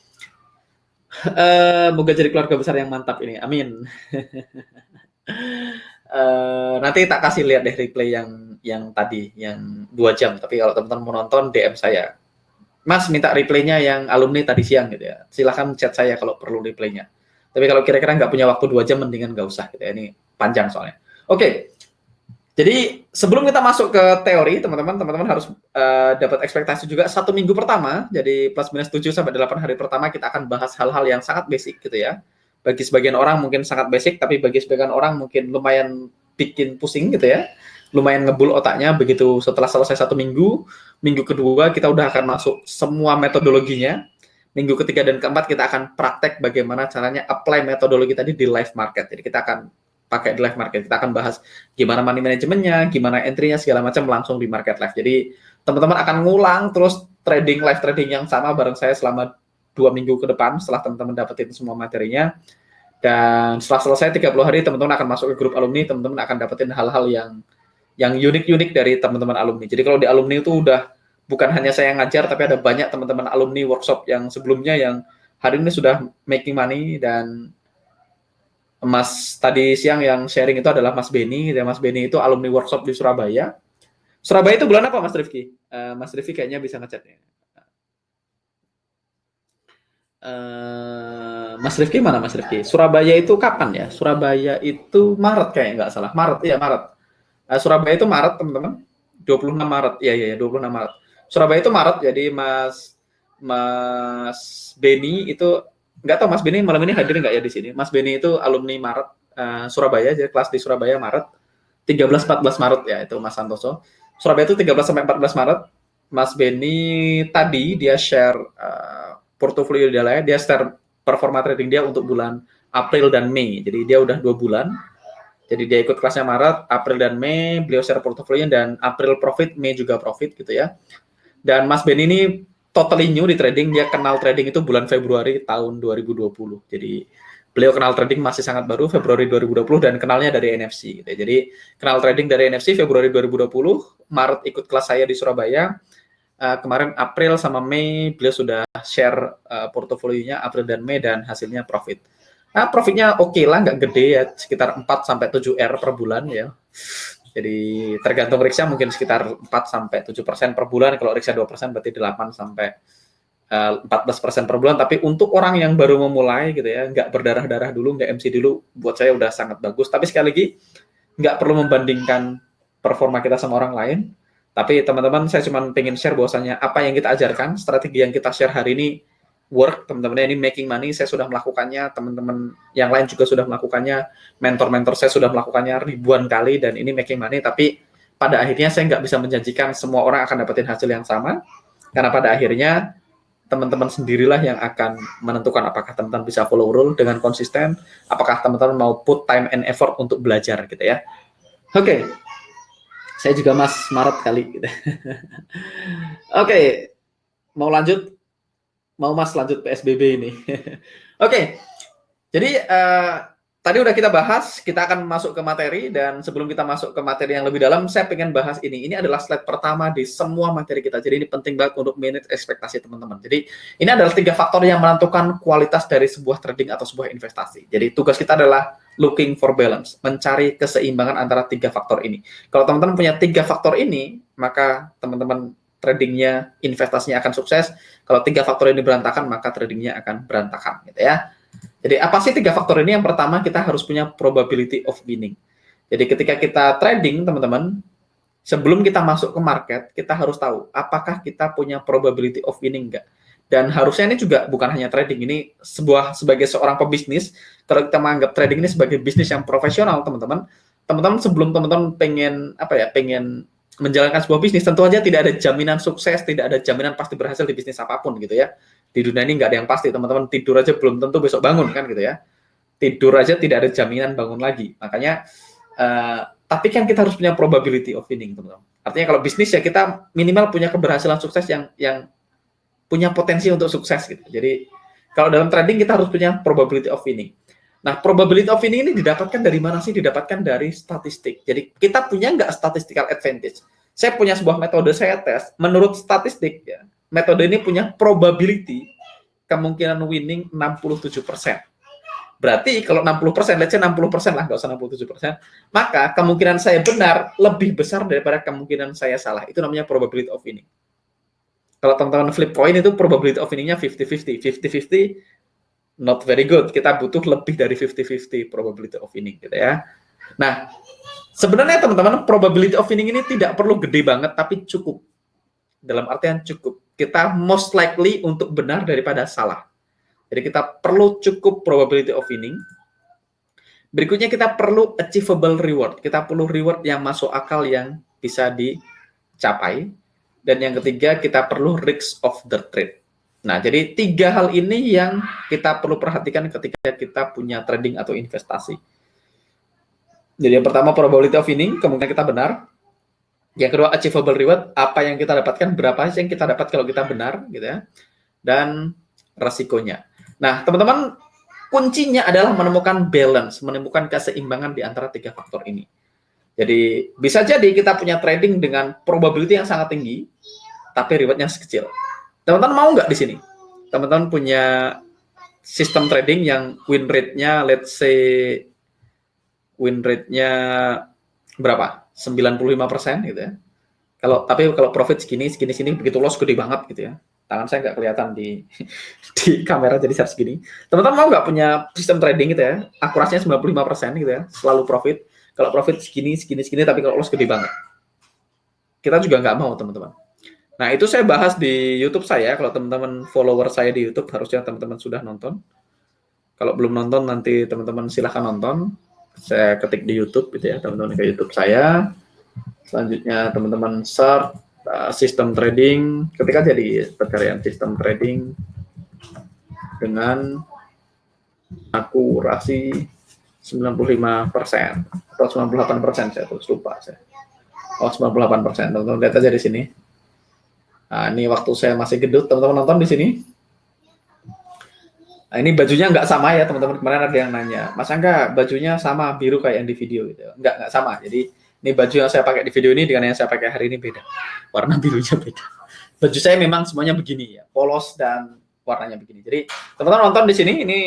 Moga jadi keluarga besar yang mantap ini. Amin. Nanti tak kasih lihat deh replay yang tadi, yang 2 jam. Tapi kalau teman-teman mau nonton, DM saya. Mas, minta replaynya yang alumni tadi siang, gitu ya. Silahkan chat saya kalau perlu replaynya. Tapi kalau kira-kira nggak punya waktu 2 jam, mendingan nggak usah, gitu ya. Ini panjang soalnya. Oke. Jadi sebelum kita masuk ke teori, teman-teman harus dapat ekspektasi juga 1 minggu pertama. Jadi plus minus 7 sampai 8 hari pertama kita akan bahas hal-hal yang sangat basic gitu ya. Bagi sebagian orang mungkin sangat basic, tapi bagi sebagian orang mungkin lumayan bikin pusing gitu ya. Lumayan ngebul otaknya. Begitu setelah selesai 1 minggu, minggu kedua kita udah akan masuk semua metodologinya. Minggu ketiga dan keempat kita akan praktek bagaimana caranya apply metodologi tadi di live market. Jadi kita akan pakai di live market. Kita akan bahas gimana money manajemennya, gimana entry-nya, segala macam langsung di market live. Jadi teman-teman akan ngulang terus live trading yang sama bareng saya selama 2 minggu ke depan setelah teman-teman dapetin semua materinya. Dan setelah selesai 30 hari teman-teman akan masuk ke grup alumni, teman-teman akan dapetin hal-hal yang unik-unik dari teman-teman alumni. Jadi kalau di alumni itu udah bukan hanya saya yang ngajar, tapi ada banyak teman-teman alumni workshop yang sebelumnya yang hari ini sudah making money. Dan Mas tadi siang yang sharing itu adalah Mas Beni. Ya, Mas Beni itu alumni workshop di Surabaya. Surabaya itu bulan apa Mas Rifki? Mas Rifki kayaknya bisa ngechatnya. Mas Rifki mana Mas Rifki? Surabaya itu kapan ya? Surabaya itu Maret kayak nggak salah. Maret, iya Maret. Surabaya itu Maret teman-teman. 26 Maret. Iya 26 Maret. Surabaya itu Maret. Jadi Mas Beni itu nggak tahu Mas Beni malam ini hadir nggak ya di sini. Mas Beni itu alumni Maret Surabaya, jadi kelas di Surabaya Maret 13-14 Maret ya itu Mas Santoso. Surabaya itu 13 sampai 14 Maret. Mas Beni tadi dia share portofolio dia share performa trading dia untuk bulan April dan Mei. Jadi dia udah 2 bulan. Jadi dia ikut kelasnya Maret, April dan Mei, beliau share portofolio dan April profit, Mei juga profit gitu ya. Dan Mas Beni ini totally new di trading, dia kenal trading itu bulan Februari tahun 2020. Jadi beliau kenal trading masih sangat baru, Februari 2020, dan kenalnya dari NFC. Gitu. Jadi kenal trading dari NFC Februari 2020, Maret ikut kelas saya di Surabaya, kemarin April sama Mei beliau sudah share portofolionya April dan Mei dan hasilnya profit. Nah, profitnya oke lah, nggak gede ya, sekitar 4-7 R per bulan ya. Jadi tergantung RIX-nya mungkin sekitar 4-7% per bulan. Kalau RIX-nya 2% berarti 8-14% per bulan. Tapi untuk orang yang baru memulai gitu ya, nggak berdarah-darah dulu, nggak MC dulu, buat saya udah sangat bagus. Tapi sekali lagi, nggak perlu membandingkan performa kita sama orang lain. Tapi teman-teman, saya cuma pengen share bahwasanya apa yang kita ajarkan, strategi yang kita share hari ini, work, teman-teman, ini making money, saya sudah melakukannya, teman-teman yang lain juga sudah melakukannya, mentor-mentor saya sudah melakukannya ribuan kali, dan ini making money, tapi pada akhirnya saya nggak bisa menjanjikan semua orang akan dapetin hasil yang sama, karena pada akhirnya teman-teman sendirilah yang akan menentukan apakah teman-teman bisa follow rule dengan konsisten, apakah teman-teman mau put time and effort untuk belajar gitu ya. Oke. Saya juga Mas Maret kali gitu. Oke. Mau lanjut? Mau Mas lanjut PSBB ini? Oke. Jadi tadi udah kita bahas, kita akan masuk ke materi, dan sebelum kita masuk ke materi yang lebih dalam, saya pengen bahas ini. Ini adalah slide pertama di semua materi kita. Jadi ini penting banget untuk manage ekspektasi teman-teman. Jadi ini adalah 3 faktor yang menentukan kualitas dari sebuah trading atau sebuah investasi. Jadi tugas kita adalah looking for balance, mencari keseimbangan antara 3 faktor ini. Kalau teman-teman punya 3 faktor ini, maka teman-teman tradingnya, investasinya akan sukses. Kalau 3 faktor ini berantakan, maka tradingnya akan berantakan, gitu ya. Jadi apa sih 3 faktor ini? Yang pertama, kita harus punya probability of winning. Jadi ketika kita trading, teman-teman, sebelum kita masuk ke market, kita harus tahu apakah kita punya probability of winning enggak. Dan harusnya ini juga bukan hanya trading, ini sebagai seorang pebisnis, kalau kita menganggap trading ini sebagai bisnis yang profesional, teman-teman sebelum teman-teman pengen menjalankan sebuah bisnis, tentu aja tidak ada jaminan sukses, tidak ada jaminan pasti berhasil di bisnis apapun gitu ya. Di dunia ini nggak ada yang pasti, teman-teman tidur aja belum tentu besok bangun kan gitu ya. Tidur aja tidak ada jaminan bangun lagi. Makanya, tapi kan kita harus punya probability of winning, teman-teman. Artinya kalau bisnis ya kita minimal punya keberhasilan sukses yang punya potensi untuk sukses gitu. Jadi Kalau dalam trading kita harus punya probability of winning. Nah, probability of winning ini didapatkan dari mana sih? Didapatkan dari statistik. Jadi kita punya nggak statistical advantage? Saya punya sebuah metode saya tes, menurut statistik ya, metode ini punya probability kemungkinan winning 67%. Berarti kalau 60%, let's say 60% lah, nggak usah 67%, maka kemungkinan saya benar lebih besar daripada kemungkinan saya salah. Itu namanya probability of winning. Kalau teman-teman flip coin itu probability of winning-nya 50-50. 50-50 not very good. Kita butuh lebih dari 50-50 probability of winning gitu ya. Nah, sebenarnya teman-teman probability of winning ini tidak perlu gede banget, tapi cukup. Dalam artian cukup. Kita most likely untuk benar daripada salah. Jadi kita perlu cukup probability of winning. Berikutnya kita perlu achievable reward. Kita perlu reward yang masuk akal yang bisa dicapai. Dan yang ketiga kita perlu risk of the trade. Nah, jadi 3 hal ini yang kita perlu perhatikan ketika kita punya trading atau investasi. Jadi yang pertama probability of winning, kemungkinan kita benar. Yang kedua achievable reward, apa yang kita dapatkan, berapa sih yang kita dapat kalau kita benar gitu ya. Dan resikonya. Nah, teman-teman, kuncinya adalah menemukan balance, menemukan keseimbangan di antara 3 faktor ini. Jadi, bisa jadi kita punya trading dengan probability yang sangat tinggi, tapi rewardnya sekecil. Teman-teman mau nggak di sini? Teman-teman punya sistem trading yang win rate-nya, let's say, win rate-nya berapa? 95% gitu ya. Tapi kalau profit segini, begitu loss gede banget gitu ya. Tangan saya nggak kelihatan di kamera jadi share segini. Teman-teman mau nggak punya sistem trading gitu ya, akurasinya 95% gitu ya, selalu profit. Kalau profit segini, tapi kalau loss gede banget. Kita juga nggak mau teman-teman. Nah itu saya bahas di YouTube saya. Kalau teman-teman follower saya di YouTube, harusnya teman-teman sudah nonton. Kalau belum nonton nanti teman-teman silahkan nonton. Saya ketik di YouTube gitu ya, teman-teman ke YouTube saya. Selanjutnya teman-teman search sistem trading, ketika jadi pencarian sistem trading dengan akurasi 95% atau 98%, saya terus lupa saya. Oh, 98%. Teman-teman lihat aja di sini. Nah, ini waktu saya masih gedut, teman-teman nonton di sini. Nah, ini bajunya nggak sama ya, teman-teman. Kemarin ada yang nanya, Mas Angga, bajunya sama biru kayak yang di video gitu. Nggak sama. Jadi ini baju yang saya pakai di video ini dengan yang saya pakai hari ini beda. Warna birunya beda. Baju saya memang semuanya begini ya, polos dan warnanya begini. Jadi teman-teman nonton di sini, ini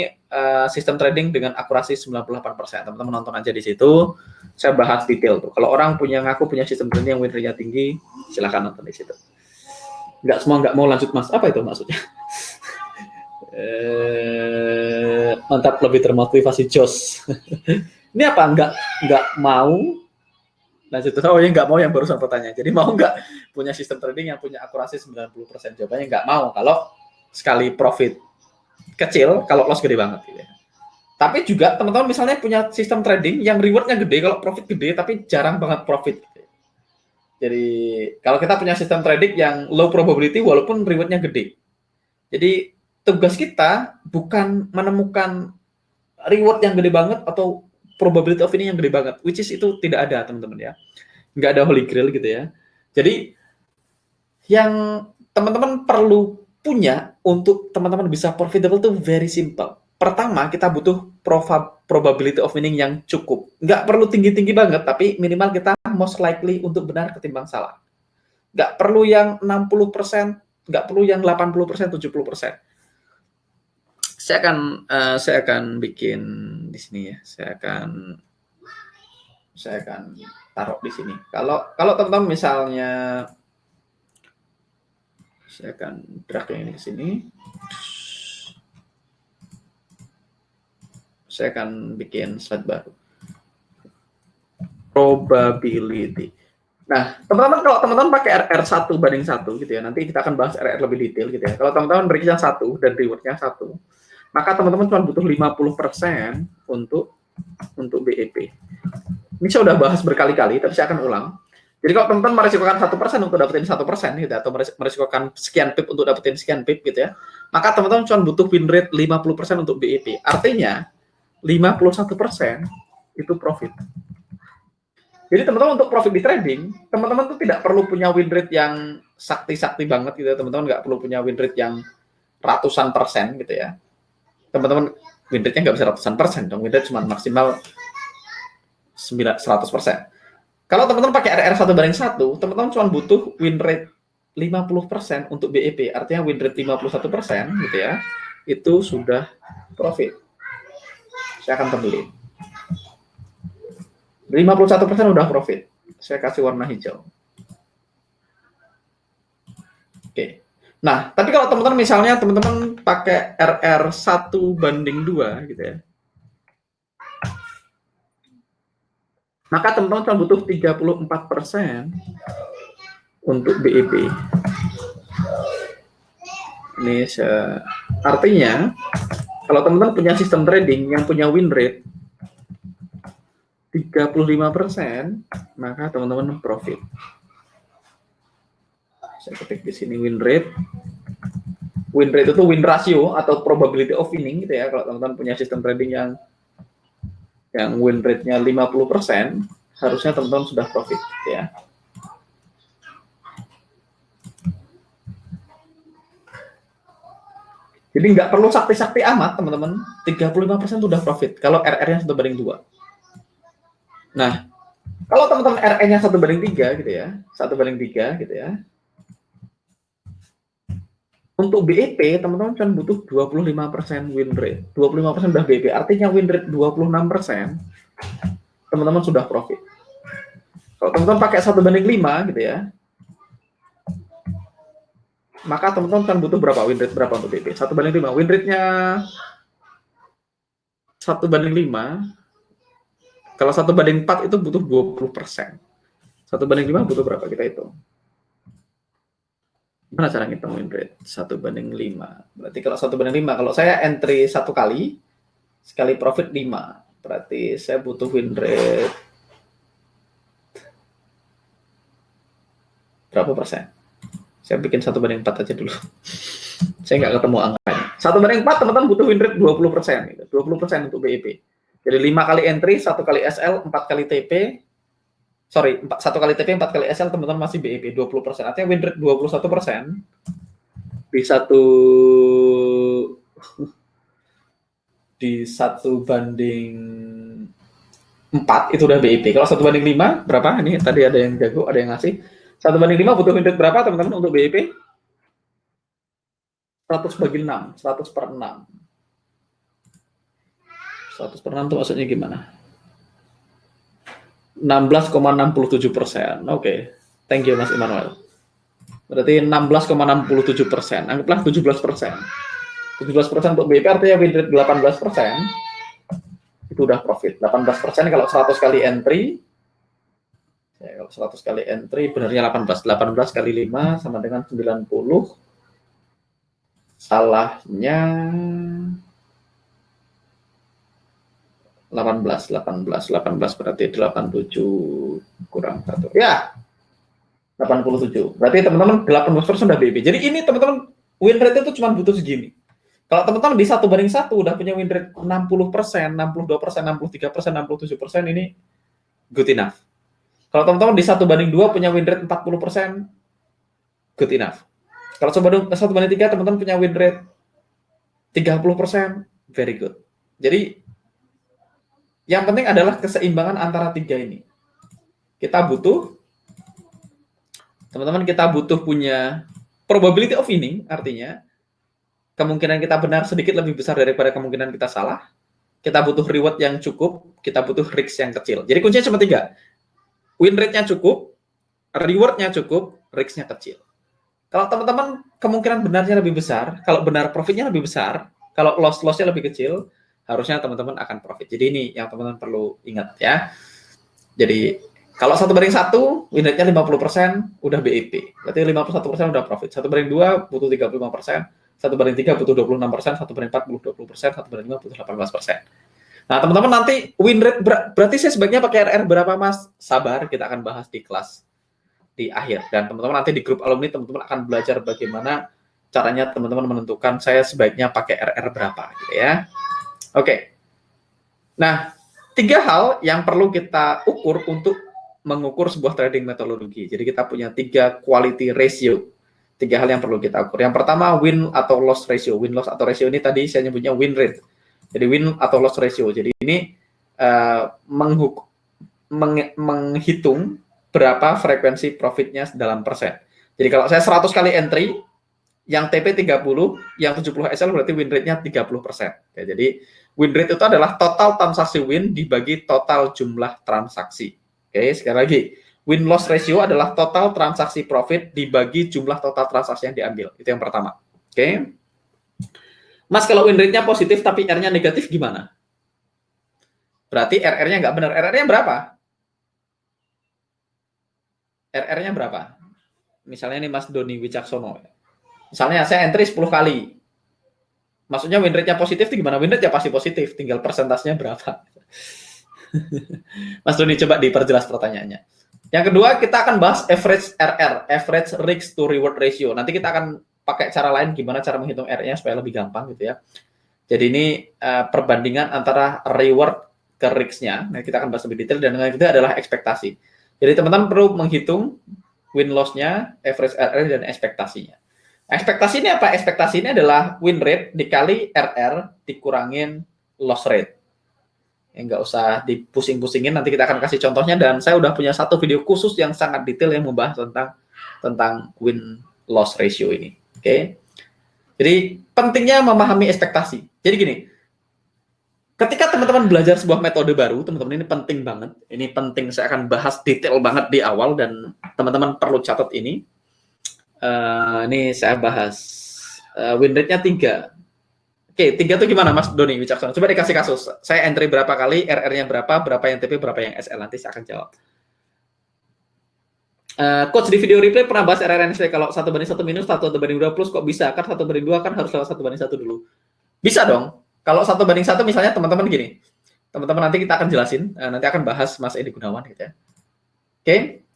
sistem trading dengan akurasi 98%. Teman-teman nonton aja di situ. Saya bahas detail tuh. Kalau orang ngaku punya sistem trading yang win rate-nya tinggi, silakan nonton di situ. Nggak mau lanjut Mas. Apa itu maksudnya? Mantap, lebih termotivasi Jos. Ini apa? Nggak mau lanjut. Oh ya, nggak mau yang barusan pertanyaan. Jadi mau nggak punya sistem trading yang punya akurasi 90%? Jawabannya nggak mau. Kalau sekali profit kecil, kalau loss gede banget gitu ya. Tapi juga teman-teman misalnya punya sistem trading yang rewardnya gede, kalau profit gede tapi jarang banget profit. Jadi kalau kita punya sistem trading yang low probability walaupun rewardnya gede. Jadi tugas kita bukan menemukan reward yang gede banget atau probability of ini yang gede banget, which is itu tidak ada teman-teman ya. Nggak ada holy grail gitu ya. Jadi yang teman-teman perlu punya untuk teman-teman bisa profitable itu very simple. Pertama, kita butuh probability of winning yang cukup. Nggak perlu tinggi-tinggi banget, tapi minimal kita most likely untuk benar ketimbang salah. Nggak perlu yang 60%, nggak perlu yang 80%, 70%. Saya akan bikin di sini ya. Saya akan taruh di sini. Kalau teman-teman misalnya, saya akan drag yang ini ke sini. Saya akan bikin slide baru. Probability. Nah, teman-teman kalau teman-teman pakai RR 1:1 gitu ya. Nanti kita akan bahas RR lebih detail gitu ya. Kalau teman-teman berikan 1 dan rewardnya 1, maka teman-teman cuma butuh 50% untuk BEP. Ini saya udah bahas berkali-kali, tapi saya akan ulang. Jadi kalau teman-teman meresikokan 1% untuk dapetin 1% gitu, atau meresikokan sekian pip untuk dapetin sekian pip gitu ya, maka teman-teman cuma butuh win rate 50% untuk BEP. Artinya 51% itu profit. Jadi teman-teman untuk profit di trading, teman-teman tuh tidak perlu punya win rate yang sakti-sakti banget gitu ya, teman-teman nggak perlu punya win rate yang ratusan persen gitu ya. teman-teman win rate-nya nggak bisa ratusan persen dong, win rate cuma maksimal 100%. Kalau teman-teman pakai RR 1:1, teman-teman cuma butuh win rate 50% untuk BEP, artinya win rate 51% gitu ya, itu sudah profit. Saya akan tampilin. 51% udah profit. Saya kasih warna hijau. Oke. Nah, tapi kalau teman-teman misalnya teman-teman pakai RR 1:2 gitu ya, maka teman-teman cuma butuh 34% untuk BEP. Ini artinya kalau teman-teman punya sistem trading yang punya win rate 35%, maka teman-teman profit. Saya ketik di sini win rate. Win rate itu win ratio atau probability of winning gitu ya. Kalau teman-teman punya sistem trading yang win rate-nya 50%, harusnya teman-teman sudah profit gitu ya. Jadi nggak perlu sakti-sakti amat, teman-teman. 35% sudah profit kalau RR-nya 1:2. Nah, kalau teman-teman RR-nya 1:3 gitu ya, 1:3 gitu ya. Untuk BEP, teman-teman cuma butuh 25% win rate. 25% sudah BEP, artinya win rate 26%, teman-teman sudah profit. Kalau teman-teman pakai 1:5 gitu ya, maka teman-teman kan butuh berapa win rate berapa untuk BEP? 1:5. Win rate-nya 1:5. Kalau 1:4 itu butuh 20%. 1:5 butuh berapa? Kita hitung. Gimana cara ngitung win rate? 1:5. Berarti kalau 1:5, kalau saya entry 1 kali, sekali profit 5. Berarti saya butuh win rate berapa persen? Saya bikin 1:4 aja dulu. Saya nggak ketemu angkanya. 1:4 teman-teman butuh win rate 20%. Gitu. 20% untuk BEP. Jadi 5 kali entry, 1 kali SL, 4 kali TP. Sorry, 1 kali TP, 4 kali SL, teman-teman masih BEP 20%. Artinya win rate 21% di 1:4 itu udah BEP. Kalau 1:5 berapa? Ini tadi ada yang jago, ada yang ngasih. 1:5 butuh win rate berapa teman-teman untuk BEP? 100/6, 100/6. 100/6 itu maksudnya gimana? 16,67%. Oke. Thank you Mas Immanuel. Berarti 16,67%. Anggaplah 17%. 17% untuk BEP artinya win rate 18%. Itu udah profit. 18% kalau 100 kali entry. Ya, kalau 100 kali entry benarnya 18. 18 kali 5 sama dengan 90. Salahnya 18 berarti 87 kurang 1. Ya. 87. Berarti teman-teman 18% sudah BEP. Jadi ini teman-teman win rate itu cuma butuh segini. Kalau teman-teman di 1:1 udah punya win rate 60%, 62%, 63%, 67% ini good enough. Kalau teman-teman di 1:2 punya win rate 40%, good enough. Kalau 1:3 teman-teman punya win rate 30%, very good. Jadi yang penting adalah keseimbangan antara tiga ini. Teman-teman kita butuh punya probability of winning, artinya kemungkinan kita benar sedikit lebih besar daripada kemungkinan kita salah. Kita butuh reward yang cukup, kita butuh risk yang kecil. Jadi kuncinya cuma 3. Win rate-nya cukup, reward-nya cukup, risk-nya kecil. Kalau teman-teman kemungkinan benarnya lebih besar, kalau benar profitnya lebih besar, kalau loss-nya lebih kecil, harusnya teman-teman akan profit. Jadi ini yang teman-teman perlu ingat ya. Jadi kalau 1:1, win rate-nya 50%, udah BEP. Berarti 51% udah profit. 1:2 butuh 35%, 1:3 butuh 26%, 1:4 butuh 20%, 1:5 butuh 18%. Nah, teman-teman nanti win rate berarti saya sebaiknya pakai RR berapa, Mas? Sabar, kita akan bahas di kelas di akhir. Dan teman-teman nanti di grup alumni teman-teman akan belajar bagaimana caranya teman-teman menentukan saya sebaiknya pakai RR berapa gitu ya. Oke. Nah, 3 hal yang perlu kita ukur untuk mengukur sebuah trading metodologi. Jadi kita punya 3 quality ratio. Tiga hal yang perlu kita ukur. Yang pertama, win atau loss ratio. Win loss atau ratio ini tadi saya nyebutnya win rate. Jadi win atau loss ratio. Jadi ini menghitung berapa frekuensi profitnya dalam persen. Jadi kalau saya 100 kali entry, yang TP 30, yang 70 SL berarti win rate-nya 30%. Ya, jadi win rate itu adalah total transaksi win dibagi total jumlah transaksi. Oke, sekali lagi. Win-loss ratio adalah total transaksi profit dibagi jumlah total transaksi yang diambil. Itu yang pertama. Oke. Mas, kalau win rate-nya positif tapi R-nya negatif gimana? Berarti RR-nya nggak benar. RR-nya berapa? RR-nya berapa? Misalnya ini Mas Doni Wicaksono. Misalnya saya entry 10 kali. Maksudnya win rate-nya positif itu gimana? Win rate ya pasti positif. Tinggal persentasenya berapa. Mas Doni, coba diperjelas pertanyaannya. Yang kedua, kita akan bahas average RR, average risk to reward ratio. Nanti kita akan pakai cara lain, gimana cara menghitung R-nya supaya lebih gampang gitu ya. Jadi ini perbandingan antara reward ke risk-nya. Nah, kita akan bahas lebih detail, dan yang ketiga adalah ekspektasi. Jadi teman-teman perlu menghitung win-loss-nya, average RR, dan ekspektasinya. Ekspektasi ini apa? Ekspektasi ini adalah win rate dikali RR dikurangin loss rate. Nggak usah dipusing-pusingin, nanti kita akan kasih contohnya, dan saya udah punya satu video khusus yang sangat detail yang membahas tentang win-loss ratio ini. Oke. Jadi pentingnya memahami ekspektasi. Jadi gini, ketika teman-teman belajar sebuah metode baru, teman-teman, ini penting banget. Ini penting, saya akan bahas detail banget di awal, dan teman-teman perlu catat ini. Ini saya bahas win rate-nya 3. Oke, 3 itu gimana Mas Doni Wicaksono? Coba dikasih kasus. Saya entry berapa kali, RR-nya berapa yang TP, berapa yang SL. Nanti saya akan jawab. Coach di video replay pernah bahas RR NSD. Kalau 1:1 minus, 1:2 plus, kok bisa? Kan 1:2 kan harus lewat 1:1 dulu. Bisa dong. Kalau 1:1 misalnya teman-teman gini. Teman-teman nanti kita akan jelasin. Nanti akan bahas Mas Edi Gunawan gitu ya. Oke.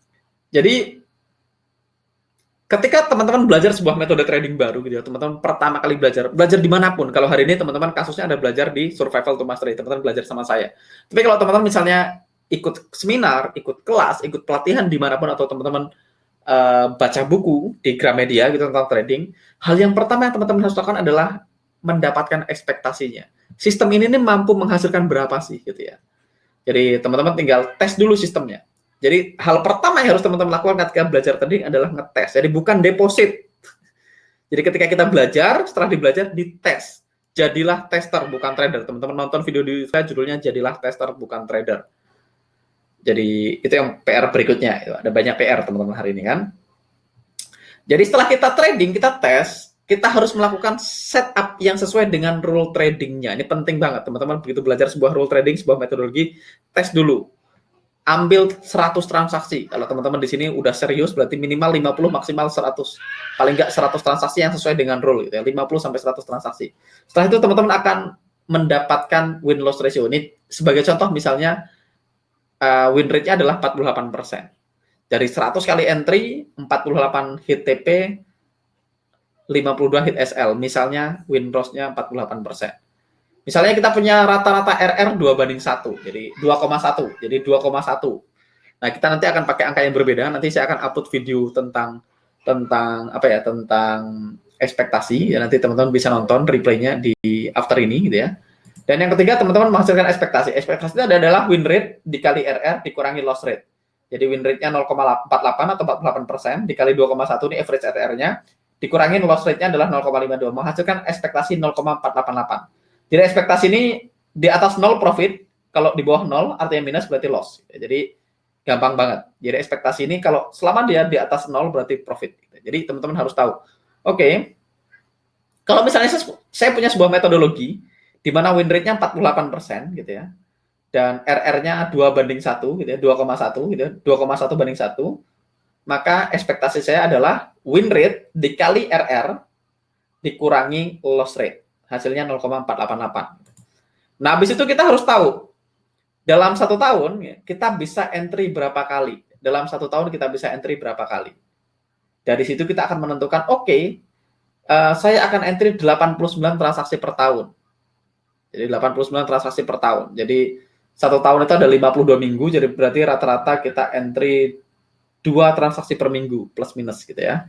Jadi ketika teman-teman belajar sebuah metode trading baru gitu ya, teman-teman pertama kali belajar dimanapun. Kalau hari ini teman-teman kasusnya ada belajar di Survival to Mastery, teman-teman belajar sama saya. Tapi kalau teman-teman misalnya ikut seminar, ikut kelas, ikut pelatihan dimanapun, atau teman-teman baca buku di Gramedia gitu tentang trading, hal yang pertama yang teman-teman harus lakukan adalah mendapatkan ekspektasinya. Sistem ini nih mampu menghasilkan berapa sih gitu ya. Jadi teman-teman tinggal tes dulu sistemnya. Jadi hal pertama yang harus teman-teman lakukan ketika belajar trading adalah ngetes. Jadi bukan deposit. Jadi ketika kita belajar, setelah dites. Jadilah tester, bukan trader. Teman-teman nonton video di saya judulnya Jadilah Tester, bukan Trader. Jadi itu yang PR berikutnya. Ada banyak PR teman-teman hari ini kan. Jadi setelah kita trading, kita tes, kita harus melakukan setup yang sesuai dengan rule tradingnya. Ini penting banget teman-teman. Begitu belajar sebuah rule trading, sebuah metodologi, tes dulu. Ambil 100 transaksi. Kalau teman-teman di sini udah serius, berarti minimal 50, maksimal 100. Paling nggak 100 transaksi yang sesuai dengan rule, gitu ya. 50 sampai 100 transaksi. Setelah itu teman-teman akan mendapatkan win-loss ratio. Ini sebagai contoh misalnya, win rate-nya adalah 48%. Dari 100 kali entry, 48 hit TP, 52 hit SL. Misalnya win loss-nya 48%. Misalnya kita punya rata-rata RR 2:1, jadi 2,1. Jadi 2,1. Nah, kita nanti akan pakai angka yang berbeda. Nanti saya akan upload video tentang ekspektasi. Ya, nanti teman-teman bisa nonton replaynya di after ini gitu ya. Dan yang ketiga, teman-teman menghasilkan ekspektasi. Ekspektasi itu adalah win rate dikali RR dikurangi loss rate. Jadi win rate-nya 0,48 atau 48% dikali 2,1, ini average RR-nya, dikurangin loss rate-nya adalah 0,52, menghasilkan ekspektasi 0,488. Jadi ekspektasi ini di atas 0 profit, kalau di bawah 0 artinya minus berarti loss. Jadi gampang banget. Jadi ekspektasi ini kalau selama dia di atas 0 berarti profit. Jadi teman-teman harus tahu. Oke. Kalau misalnya saya punya sebuah metodologi di mana win rate-nya 48% gitu ya. Dan RR-nya 2:1 gitu ya, 2,1 gitu ya, 2,1:1, maka ekspektasi saya adalah win rate dikali RR dikurangi loss rate. Hasilnya 0,488. Nah, habis itu kita harus tahu, dalam 1 tahun kita bisa entry berapa kali. Dalam 1 tahun kita bisa entry berapa kali. Dari situ kita akan menentukan, oke, saya akan entry 89 transaksi per tahun. Jadi 89 transaksi per tahun. Jadi 1 tahun itu ada 52 minggu, jadi berarti rata-rata kita entry 2 transaksi per minggu, plus minus gitu ya.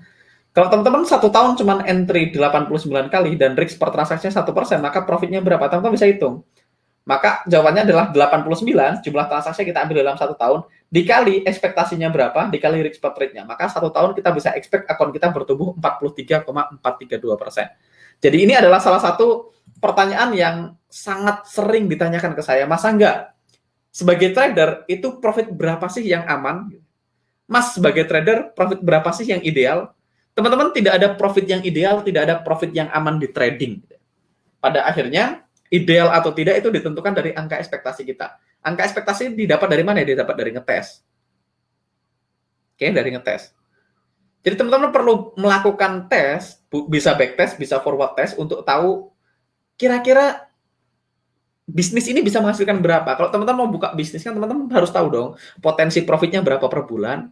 Kalau teman-teman 1 tahun cuma entry 89 kali dan risk per transaksinya 1%, maka profitnya berapa? Teman-teman bisa hitung. Maka jawabannya adalah 89 jumlah transaksi kita ambil dalam 1 tahun, dikali ekspektasinya berapa, dikali risk per trade-nya. Maka 1 tahun kita bisa expect akun kita bertumbuh 43,432%. Jadi ini adalah salah satu pertanyaan yang sangat sering ditanyakan ke saya, masa enggak? Sebagai trader, itu profit berapa sih yang aman? Mas, sebagai trader, profit berapa sih yang ideal? Teman-teman, tidak ada profit yang ideal, tidak ada profit yang aman di trading. Pada akhirnya, ideal atau tidak itu ditentukan dari angka ekspektasi kita. Angka ekspektasi didapat dari mana? Didapat dari ngetes. Oke, dari ngetes. Jadi teman-teman perlu melakukan tes, bisa backtest, bisa forward test untuk tahu kira-kira bisnis ini bisa menghasilkan berapa. Kalau teman-teman mau buka bisnis kan teman-teman harus tahu dong potensi profitnya berapa per bulan.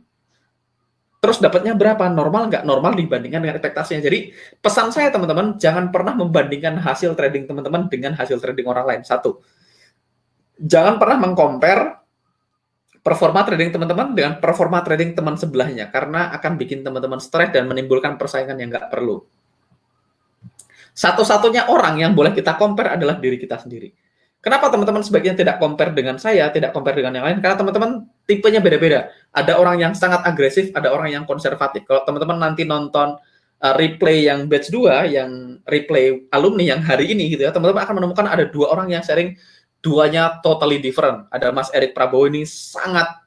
Terus dapatnya berapa? Normal nggak? Normal dibandingkan dengan ekspektasinya. Jadi pesan saya teman-teman, jangan pernah membandingkan hasil trading teman-teman dengan hasil trading orang lain. Satu, jangan pernah mengcompare performa trading teman-teman dengan performa trading teman sebelahnya, karena akan bikin teman-teman stres dan menimbulkan persaingan yang nggak perlu. Satu-satunya orang yang boleh kita compare adalah diri kita sendiri. Kenapa teman-teman sebaiknya tidak compare dengan saya, tidak compare dengan yang lain? Karena teman-teman tipenya beda-beda. Ada orang yang sangat agresif, ada orang yang konservatif. Kalau teman-teman nanti nonton replay yang batch 2, yang replay alumni yang hari ini gitu ya, teman-teman akan menemukan ada 2 orang yang sharing, duanya totally different. Ada Mas Erik Prabowo ini sangat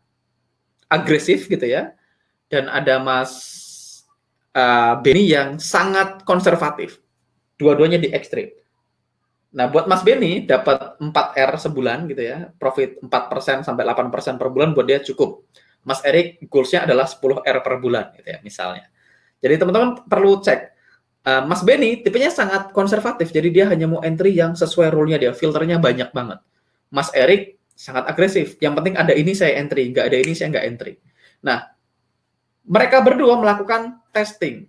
agresif gitu ya, dan ada Mas Benny yang sangat konservatif. Dua-duanya di ekstrim. Nah, buat Mas Benny dapat 4R sebulan gitu ya, profit 4% sampai 8% per bulan buat dia cukup. Mas Erik goals-nya adalah 10R per bulan gitu ya, misalnya. Jadi teman-teman perlu cek. Mas Benny tipenya sangat konservatif, jadi dia hanya mau entry yang sesuai rule-nya dia, filternya banyak banget. Mas Erik sangat agresif, yang penting ada ini saya entry, nggak ada ini saya nggak entry. Nah, mereka berdua melakukan testing.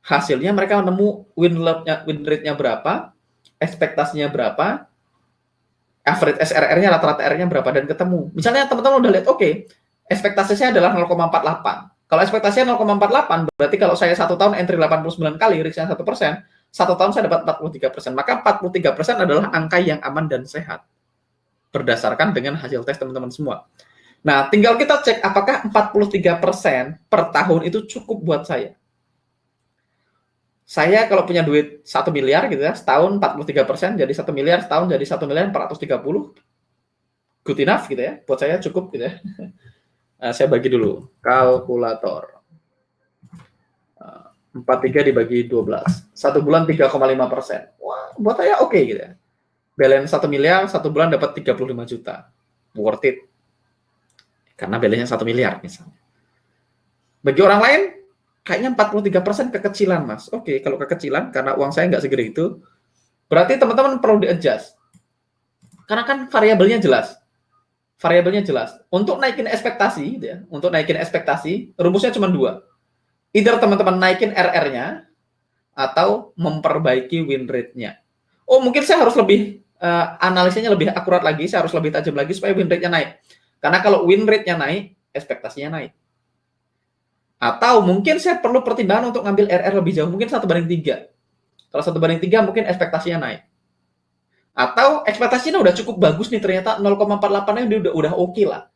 Hasilnya mereka menemu win rate-nya berapa, ekspektasinya berapa, average SRR-nya, rata-rata R-nya berapa, dan ketemu. Misalnya teman-teman udah lihat, oke, ekspektasinya adalah 0,48. Kalau ekspektasinya 0,48, berarti kalau saya 1 tahun entry 89 kali, risknya 1%, 1 tahun saya dapat 43%. Maka 43% adalah angka yang aman dan sehat. Berdasarkan dengan hasil tes teman-teman semua. Nah, tinggal kita cek apakah 43% per tahun itu cukup buat saya. Saya kalau punya duit 1 miliar gitu ya, setahun 43% jadi 1 miliar, setahun jadi 1 miliar 430. Good enough gitu ya, buat saya cukup gitu ya. Saya bagi dulu, kalkulator. 43 dibagi 12. 1 bulan 3,5%. Wah, buat saya oke gitu ya. Balance 1 miliar, 1 bulan dapat 35 juta. Worth it. Karena balance-nya 1 miliar misalnya. Bagi orang lain, kayaknya 43% kekecilan, Mas. Oke, kalau kekecilan, karena uang saya nggak segede itu, berarti teman-teman perlu di-adjust. Karena kan variabelnya jelas. Variabelnya jelas. Untuk naikin ekspektasi, gitu ya, untuk naikin ekspektasi, rumusnya cuma 2. Either teman-teman naikin RR-nya, atau memperbaiki win rate-nya. Oh, mungkin saya harus lebih, analisanya lebih akurat lagi, saya harus lebih tajam lagi supaya win rate-nya naik. Karena kalau win rate-nya naik, ekspektasinya naik. Atau mungkin saya perlu pertimbangan untuk ngambil RR lebih jauh, mungkin 1/3. Kalau 1/3 mungkin ekspektasinya naik. Atau ekspektasinya udah cukup bagus nih, ternyata 0,48-nya udah oke lah.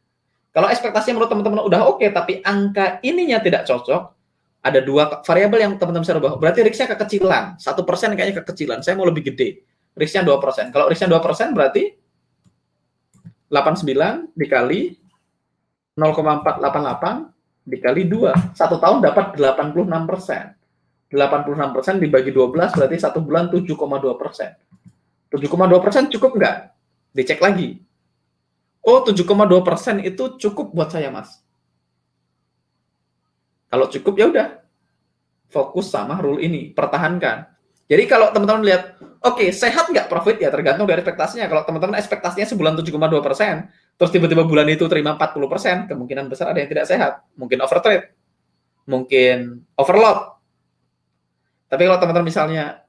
Kalau ekspektasinya menurut teman-teman udah oke, tapi angka ininya tidak cocok, ada 2 variabel yang teman-teman bisa rubah. Berarti risknya kekecilan. 1% kayaknya kekecilan, saya mau lebih gede. Risknya 2%. Kalau risknya 2% berarti 89 dikali 0,488 dikali 2. 1 tahun dapat 86%. 86% dibagi 12 berarti 1 bulan 7,2%. 7,2% cukup nggak? Dicek lagi. Oh, 7,2% itu cukup buat saya, Mas. Kalau cukup ya udah. Fokus sama rule ini, pertahankan. Jadi kalau teman-teman lihat, oke, sehat nggak profit ya tergantung dari ekspektasinya. Kalau teman-teman ekspektasinya sebulan 7,2%, terus tiba-tiba bulan itu terima 40%, kemungkinan besar ada yang tidak sehat. Mungkin overtrade, mungkin overload. Tapi kalau teman-teman misalnya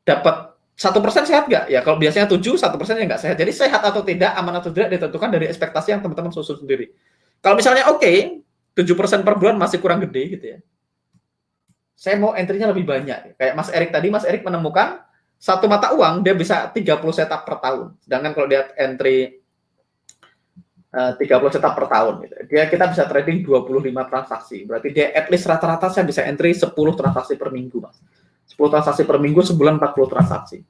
dapat 1% sehat nggak? Ya kalau biasanya 7, 1% yang nggak sehat. Jadi sehat atau tidak, aman atau tidak ditentukan dari ekspektasi yang teman-teman susun sendiri. Kalau misalnya oke, 7% per bulan masih kurang gede gitu ya. saya mau entry-nya lebih banyak. Kayak Mas Erik tadi, Mas Erik menemukan satu mata uang dia bisa 30 setup per tahun. Sedangkan kalau dia entry 30 setup per tahun gitu. Kita bisa trading 25 transaksi. Berarti dia at least rata-rata saya bisa entry 10 transaksi per minggu, Mas. 10 transaksi per minggu, sebulan 40 transaksi.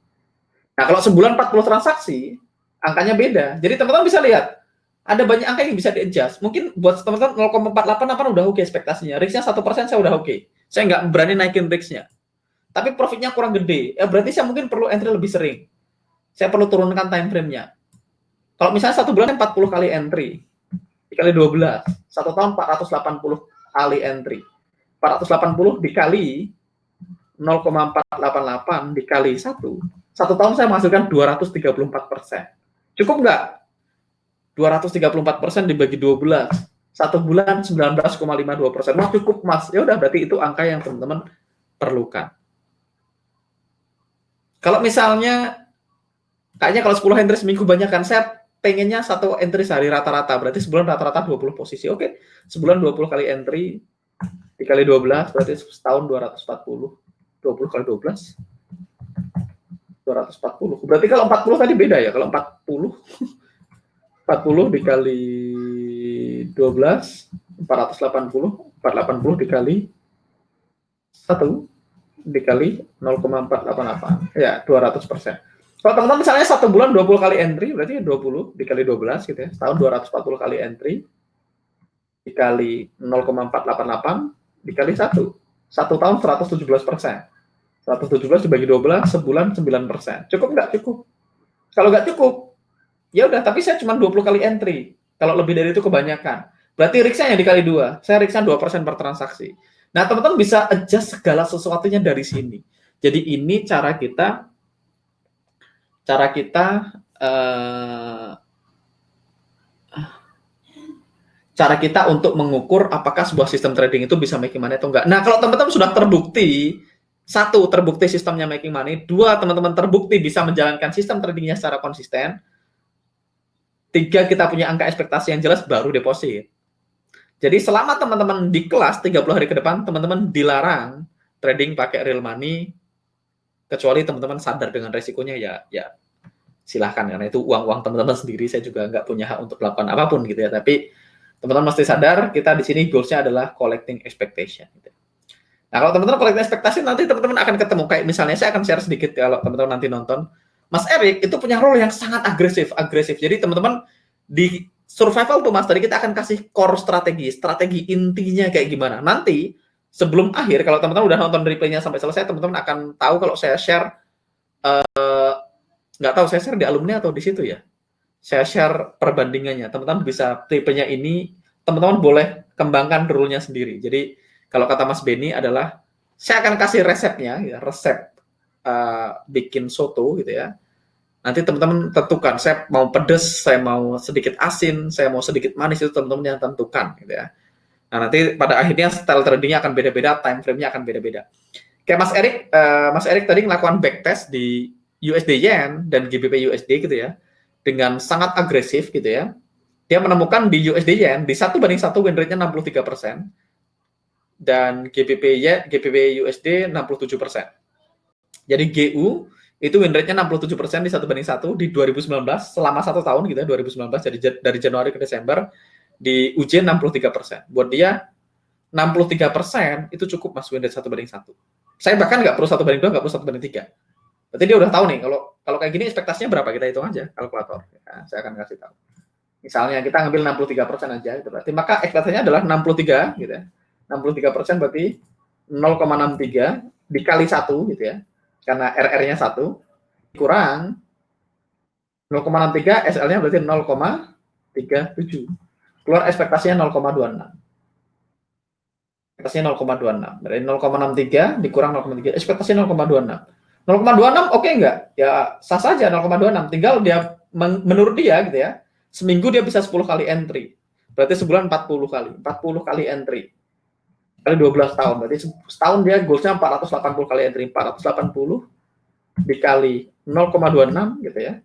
Nah, kalau sebulan 40 transaksi, angkanya beda. Jadi teman-teman bisa lihat, ada banyak angka yang bisa di-adjust. Mungkin buat teman-teman 0,48 udah oke ekspektasinya. Risk-nya 1% saya udah oke. Saya nggak berani naikin risk-nya. Tapi profitnya kurang gede. Ya berarti saya mungkin perlu entry lebih sering. Saya perlu turunkan time frame-nya. Kalau misalnya satu bulan 40 kali entry, dikali 12, satu tahun 480 kali entry. 480 dikali 0,488 dikali 1 tahun saya menghasilkan 234%. Cukup nggak? 234% dibagi 12, satu bulan 19,52%. Wah, cukup, Mas. Ya udah, berarti itu angka yang teman-teman perlukan. Kalau misalnya kayaknya kalau 10 entry seminggu banyak kan, saya pengennya satu entry sehari rata-rata, berarti sebulan rata-rata 20 posisi. Oke, sebulan 20 kali entry dikali 12, berarti setahun 240. 20 kali 12 240. Berarti kalau 40 tadi beda ya. Kalau 40 dikali 12 480 dikali 1 dikali 0,488 ya 200%. Kalau teman-teman misalnya satu bulan 20 kali entry, berarti 20 dikali 12 gitu ya, tahun 240 kali entry dikali 0,488 dikali 1 tahun 117%. 117 dibagi 12, sebulan 9%. Cukup nggak? Cukup. Kalau nggak cukup, ya udah, tapi saya cuma 20 kali entry. Kalau lebih dari itu kebanyakan. Berarti risk-nya yang dikali 2. Saya risk-nya 2% per transaksi. Nah, teman-teman bisa adjust segala sesuatunya dari sini. Jadi ini cara kita untuk mengukur apakah sebuah sistem trading itu bisa making money atau enggak. Nah, kalau teman-teman sudah terbukti, satu, terbukti sistemnya making money. Dua, teman-teman terbukti bisa menjalankan sistem tradingnya secara konsisten. Tiga, kita punya angka ekspektasi yang jelas, baru deposit. Jadi selama teman-teman di kelas 30 hari ke depan, teman-teman dilarang trading pakai real money, kecuali teman-teman sadar dengan resikonya, ya silahkan, karena itu uang-uang teman-teman sendiri. Saya juga nggak punya hak untuk melakukan apapun gitu ya. Tapi teman-teman mesti sadar, kita di sini goals-nya adalah collecting expectation. Gitu. Nah, kalau teman-teman collecting expectation, nanti teman-teman akan ketemu. Kayak misalnya, saya akan share sedikit kalau teman-teman nanti nonton. Mas Erik itu punya role yang sangat agresif. Jadi teman-teman di survival tuh, Mas, tadi kita akan kasih core strategi intinya kayak gimana. Nanti sebelum akhir, kalau teman-teman udah nonton replaynya sampai selesai, teman-teman akan tahu kalau saya share, nggak tahu saya share di alumni atau di situ ya. Saya share perbandingannya. Teman-teman bisa tipenya ini, teman-teman boleh kembangkan rule-nya sendiri. Jadi kalau kata Mas Benny adalah, saya akan kasih resepnya, ya, resep bikin soto gitu ya. Nanti teman-teman tentukan, saya mau pedas, saya mau sedikit asin, saya mau sedikit manis, itu teman-teman yang tentukan gitu ya. Nah, nanti pada akhirnya style tradingnya akan beda-beda, time frame-nya akan beda-beda. Kayak Mas Erik tadi melakukan backtest di USD Yen dan GBP USD gitu ya, dengan sangat agresif gitu ya. Dia menemukan di USD Yen, di 1:1 win rate-nya 63%, dan GBP USD 67%. Jadi GU itu win rate-nya 67% di 1:1 di 2019, selama 1 tahun gitu ya, 2019 dari Januari ke Desember, di ujian 63%. Buat dia 63% itu cukup, Mas, win rate 1:1. Saya bahkan nggak perlu 1:2, nggak perlu 1:3. Berarti dia udah tahu nih, kalau kayak gini ekspektasinya berapa, kita hitung aja kalkulator. Nah, saya akan kasih tahu. Misalnya kita ngambil 63% aja, gitu. Berarti maka ekspektasinya adalah 63 gitu ya. 63% berarti 0,63 dikali 1 gitu ya. Karena RR-nya 1 kurang 0,63, SL-nya berarti 0,37. Keluar ekspektasinya 0,26. Ekspektasinya 0,26. Berarti 0,63 dikurang 0,3, ekspektasinya 0,26. 0,26 oke nggak? Ya sah saja 0,26. Tinggal dia, menurut dia gitu ya, seminggu dia bisa 10 kali entry. Berarti sebulan 40 kali. 40 kali entry. Kali 12 tahun. Berarti setahun dia goalsnya 480 kali entry. 480 dikali 0,26 gitu ya.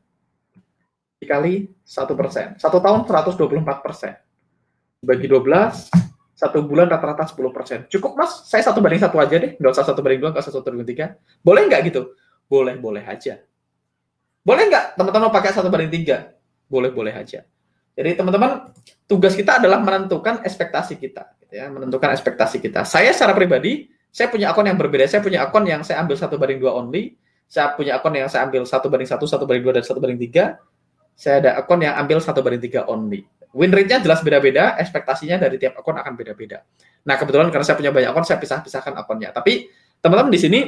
Dikali 1%. 1 tahun 124%. Bagi 12, Satu bulan rata-rata 10%. Cukup Mas, saya 1:1 aja deh, nggak usah 1:2, nggak usah 1:3. Boleh nggak gitu? Boleh-boleh aja. Boleh nggak teman-teman pakai 1:3? Boleh-boleh aja. Jadi teman-teman, tugas kita adalah menentukan ekspektasi kita, gitu ya, menentukan ekspektasi kita. Saya secara pribadi, saya punya akun yang berbeda. Saya punya akun yang saya ambil 1:2 only. Saya punya akun yang saya ambil 1:1, 1:2, dan 1:3. Saya ada akun yang ambil 1:3 only. Win rate-nya jelas beda-beda, ekspektasinya dari tiap akun akan beda-beda. Nah, kebetulan karena saya punya banyak akun, saya pisah-pisahkan akunnya. Tapi teman-teman di sini,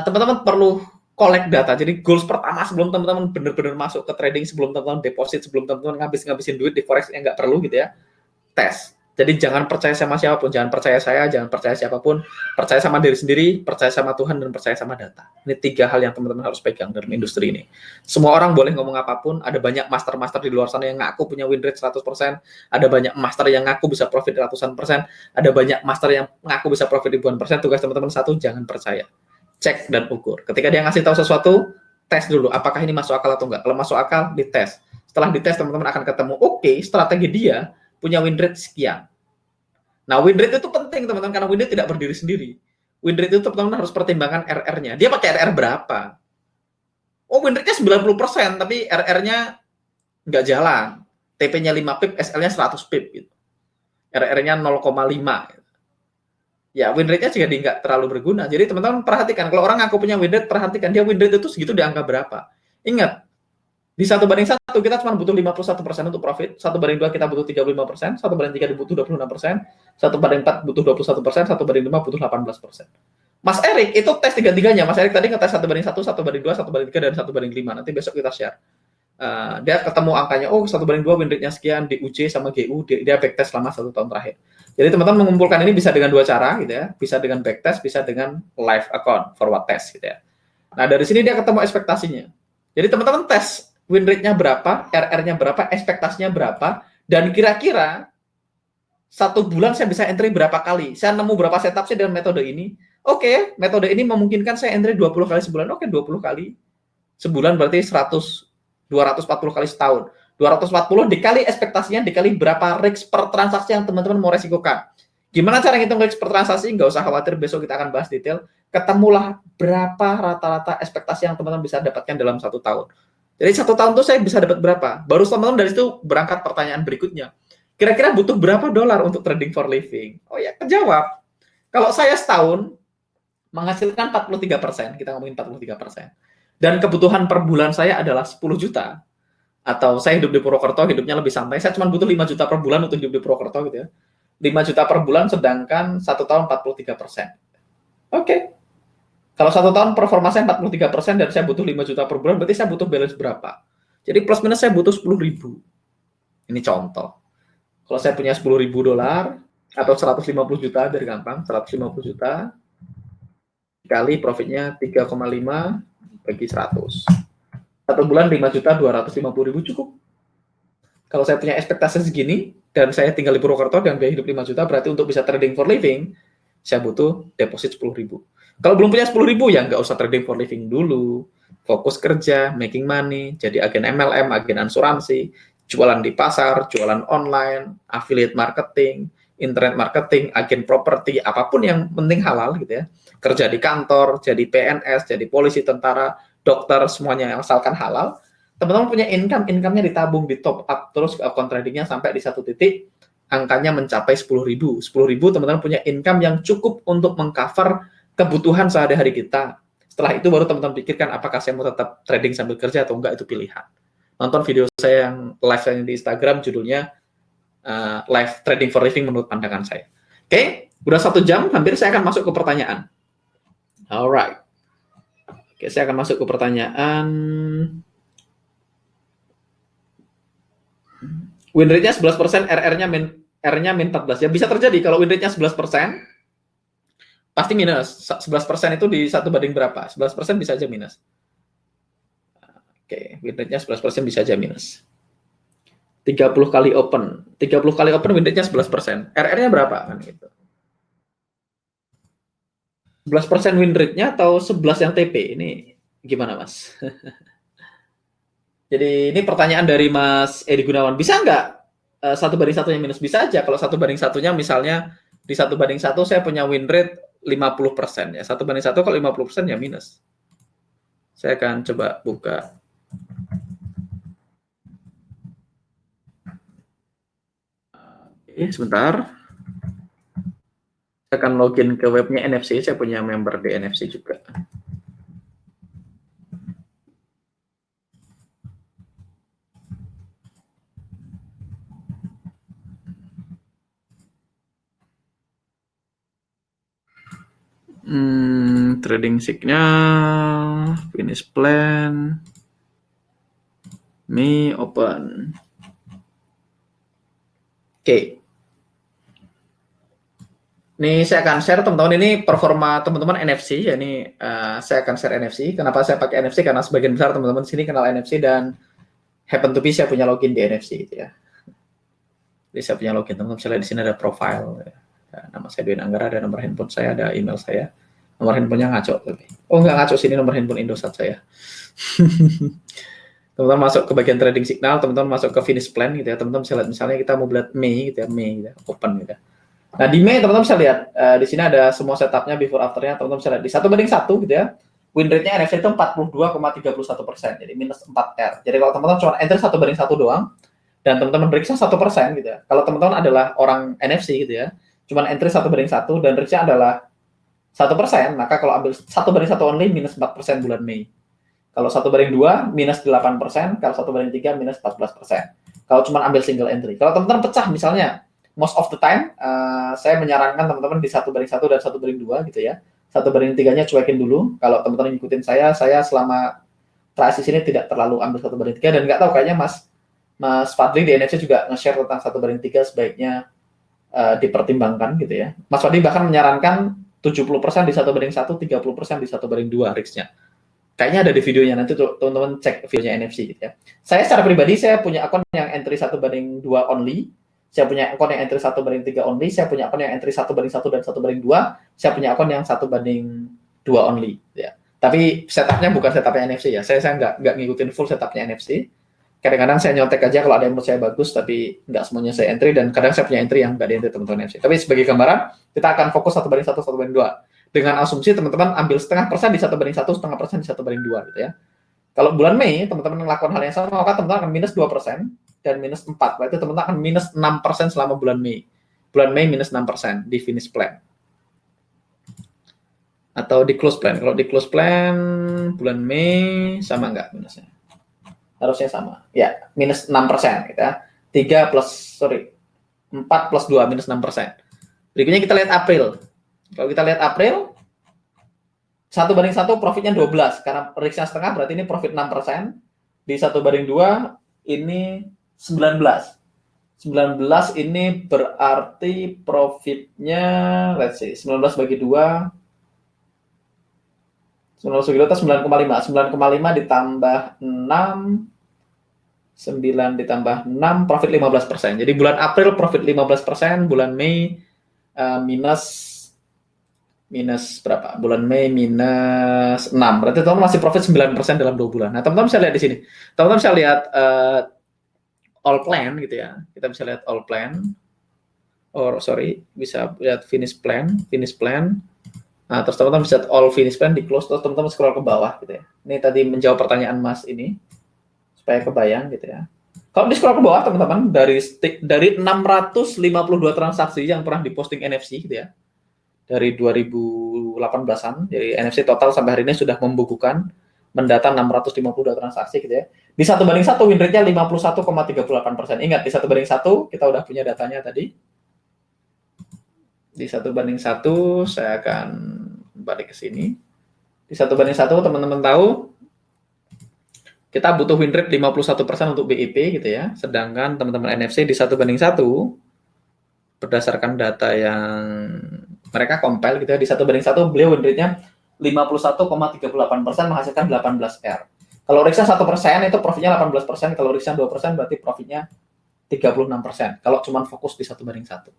teman-teman perlu collect data. Jadi goals pertama sebelum teman-teman benar-benar masuk ke trading, sebelum teman-teman deposit, sebelum teman-teman ngabisin duit di forex yang nggak perlu gitu ya, tes. Jadi jangan percaya sama siapapun, jangan percaya saya, jangan percaya siapapun, percaya sama diri sendiri, percaya sama Tuhan, dan percaya sama data. Ini 3 hal yang teman-teman harus pegang dalam industri ini. Semua orang boleh ngomong apapun, ada banyak master-master di luar sana yang ngaku punya win rate 100%, ada banyak master yang ngaku bisa profit ratusan persen, ada banyak master yang ngaku bisa profit ribuan persen. Tugas teman-teman satu, jangan percaya. Cek dan ukur. Ketika dia ngasih tahu sesuatu, tes dulu, apakah ini masuk akal atau enggak. Kalau masuk akal, dites. Setelah dites, teman-teman akan ketemu, oke, strategi dia punya win rate sekian. Nah, win rate itu penting, teman-teman, karena win rate tidak berdiri sendiri. Win rate itu teman-teman harus pertimbangkan RR-nya. Dia pakai RR berapa? Oh, win rate-nya 90%, tapi RR-nya nggak jalan. TP-nya 5 pip, SL-nya 100 pip. Gitu. RR-nya 0,5. Ya, win rate-nya juga nggak terlalu berguna. Jadi, teman-teman perhatikan. Kalau orang ngaku punya win rate, perhatikan dia win rate itu segitu di angka berapa. Ingat, di 1:1 kita cuma butuh 51% untuk profit, 1:2 kita butuh 35%, 1:3 butuh 26%, 1:4 butuh 21%, 1:5 butuh 18%. Mas Erik itu tes tiga-tiganya. Mas Erik tadi ngetes 1:1, 1:2, 1:3, dan 1:5. Nanti besok kita share. Dia ketemu angkanya, oh 1:2 win rate-nya sekian, DUJ sama GU, dia backtest selama 1 tahun terakhir. Jadi teman-teman mengumpulkan ini bisa dengan 2 cara gitu ya, bisa dengan backtest, bisa dengan live account, forward test gitu ya. Nah dari sini dia ketemu ekspektasinya. Jadi teman-teman tes win rate-nya berapa, RR-nya berapa, ekspektasinya berapa, dan kira-kira 1 bulan saya bisa entry berapa kali, saya nemu berapa setup sih dengan metode ini. Oke, metode ini memungkinkan saya entry 20 kali sebulan. Oke, 20 kali sebulan berarti 240 kali setahun. 240 dikali ekspektasinya, dikali berapa risk per transaksi yang teman-teman mau resikokan. Gimana cara ngitung risk per transaksi? Nggak usah khawatir, besok kita akan bahas detail. Ketemulah berapa rata-rata ekspektasi yang teman-teman bisa dapatkan dalam 1 tahun. Jadi 1 tahun tuh saya bisa dapat berapa? Baru teman-teman dari situ berangkat pertanyaan berikutnya. Kira-kira butuh berapa dolar untuk trading for living? Oh ya, kejawab. Kalau saya setahun menghasilkan 43%, kita ngomongin 43%. Dan kebutuhan per bulan saya adalah 10 juta. Atau saya hidup di Purwokerto, hidupnya lebih santai, saya cuma butuh 5 juta per bulan untuk hidup di Purwokerto gitu ya. 5 juta per bulan, sedangkan 1 tahun 43%. Oke. Kalau 1 tahun performa saya 43% dan saya butuh 5 juta per bulan, berarti saya butuh balance berapa? Jadi plus minus saya butuh 10.000. Ini contoh. Kalau saya punya 10.000 dolar atau 150 juta, biar gampang, 150 juta kali profitnya 3,5 bagi 100. 1 bulan 5.250.000 cukup. Kalau saya punya ekspektasi segini dan saya tinggal di Purwokerto dan biaya hidup 5 juta, berarti untuk bisa trading for living saya butuh deposit 10.000. Kalau belum punya 10.000 ya nggak usah trading for living dulu. Fokus kerja, making money, jadi agen MLM, agen asuransi, jualan di pasar, jualan online, affiliate marketing, internet marketing, agen properti, apapun yang penting halal gitu ya. Kerja di kantor, jadi PNS, jadi polisi, tentara, dokter, semuanya yang asalkan halal. Teman-teman punya income-nya ditabung, di top up terus ke account tradingnya sampai di 1 titik angkanya mencapai 10.000. 10.000 teman-teman punya income yang cukup untuk mengcover kebutuhan sehari-hari kita. Setelah itu baru teman-teman pikirkan apakah saya mau tetap trading sambil kerja atau enggak, itu pilihan. Nonton video saya yang live di Instagram, judulnya Live Trading for Living menurut pandangan saya. Oke, udah 1 jam, hampir saya akan masuk ke pertanyaan. Alright. Oke, saya akan masuk ke pertanyaan. Win rate-nya 11%, R-nya min 14. Ya bisa terjadi kalau win rate-nya 11%, pasti minus. 11% itu di 1 banding berapa? 11% bisa aja minus. Oke, win rate-nya 11% bisa aja minus. 30 kali open. 30 kali open win rate-nya 11%. RR-nya berapa? Kan gitu. 11% win rate-nya atau 11 yang TP? Ini gimana, Mas? Jadi ini pertanyaan dari Mas Edi Gunawan. Bisa nggak satu banding satunya minus, bisa aja kalau satu banding satunya misalnya di satu banding satu saya punya win rate 50% ya, satu banding satu kalau 50% ya minus. Saya akan coba buka. Oke, sebentar. Saya akan login ke webnya NFC, saya punya member di NFC juga. Trading signal, finish plan, me open. Oke. Ini saya akan share teman-teman, ini performa teman-teman NFC ya, ini saya akan share NFC. Kenapa saya pakai NFC? Karena sebagian besar teman-teman sini kenal NFC dan happen to be saya punya login di NFC gitu ya. Jadi saya punya login, teman-teman bisa lihat di sini ada profile ya. Nama saya Dwi Anggara, ada nomor handphone saya, ada email saya. Nomor handphonenya ngaco tapi. Oh enggak ngaco, sini nomor handphone Indosat saya. Teman-teman masuk ke bagian trading signal, teman-teman masuk ke finish plan gitu ya. Teman-teman bisa lihat misalnya kita mau lihat Mei gitu ya, Mei gitu ya, open gitu ya. Nah di Mei teman-teman bisa lihat di sini ada semua setupnya before afternya, teman-teman bisa lihat di 1:1 gitu ya. Win rate-nya NFC itu 42,31%, jadi minus 4R. Jadi kalau teman-teman cuma entry 1:1 doang, dan teman-teman reach-nya 1% gitu ya. Kalau teman-teman adalah orang NFC gitu ya, cuma entry 1:1 dan reach-nya adalah 1%, maka kalau ambil 1:1 only minus 4% bulan Mei. Kalau 1:2 minus 8%, kalau 1:3 minus 14%. Kalau cuma ambil single entry. Kalau teman-teman pecah misalnya, most of the time saya menyarankan teman-teman di 1:1 dan 1:2 gitu ya. 1:3-nya cuekin dulu. Kalau teman-teman ngikutin saya selama krisis ini tidak terlalu ambil 1:3 dan nggak tahu kayaknya Mas Fadli di NFC juga nge-share tentang 1:3 sebaiknya dipertimbangkan gitu ya. Mas Fadli bahkan menyarankan 70% di 1:1, 30% di 1:2 risk-nya. Kayaknya ada di videonya, nanti teman-teman cek videonya NFC gitu ya. Saya secara pribadi, saya punya akun yang entry 1:2 only, saya punya akun yang entry 1:3 only, saya punya akun yang entry 1:1 dan 1:2, saya punya akun yang 1:2 only ya. Tapi setupnya bukan setupnya NFC ya, saya nggak ngikutin full setupnya NFC. Kadang-kadang saya nyontek aja kalau ada yang menurut saya bagus, tapi nggak semuanya saya entry, dan kadang saya punya entry yang nggak di entry teman-teman NFC. Tapi sebagai gambaran, kita akan fokus 1:1, 1:2. Dengan asumsi teman-teman ambil 0,5% di 1:1, 0,5% di 1:2 gitu ya. Kalau bulan Mei, teman-teman melakukan hal yang sama, maka teman-teman akan minus 2% dan minus 4. Berarti teman-teman akan minus 6% selama bulan Mei. Bulan Mei minus 6% di finish plan. Atau di close plan. Kalau di close plan, bulan Mei sama nggak minusnya? Harusnya sama. Ya, minus 6% gitu ya. 4 plus 2, minus 6%. Berikutnya kita lihat April. Kalau kita lihat April, 1:1 profitnya 12. Karena risk-nya setengah, berarti ini profit 6%. Di 1:2, ini 19. 19 ini berarti profitnya, let's see, 19 bagi 2, 19 bagi 2 itu 9,5. 9,5 ditambah 6, 9 ditambah 6, profit 15%. Jadi bulan April profit 15%, bulan Mei minus berapa? Bulan Mei minus 6. Berarti teman-teman masih profit 9% dalam 2 bulan. Nah, teman-teman bisa lihat di sini. Teman-teman bisa lihat all plan gitu ya. Kita bisa lihat all plan. Bisa lihat finish plan. Nah, terus teman-teman bisa all finish plan di close, terus teman-teman scroll ke bawah gitu ya. Ini tadi menjawab pertanyaan Mas ini supaya kebayang gitu ya. Kalau di scroll ke bawah teman-teman, dari 652 transaksi yang pernah diposting NFC gitu ya, dari 2018an, jadi NFC total sampai hari ini sudah membukukan mendata 652 transaksi gitu ya. Di 1:1 win rate-nya 51,38%. Ingat, di 1:1 kita udah punya datanya tadi. Di 1:1 saya akan balik ke sini. Di 1:1 teman-teman tahu kita butuh win rate 51% untuk BIP gitu ya. Sedangkan teman-teman NFC di 1:1 berdasarkan data yang mereka compile gitu ya, di 1:1 beliau win rate-nya 51,38% menghasilkan 18R. Kalau risk-nya 1% itu profitnya 18%, kalau risk-nya 2% berarti profitnya 36%. Kalau cuma fokus di 1:1.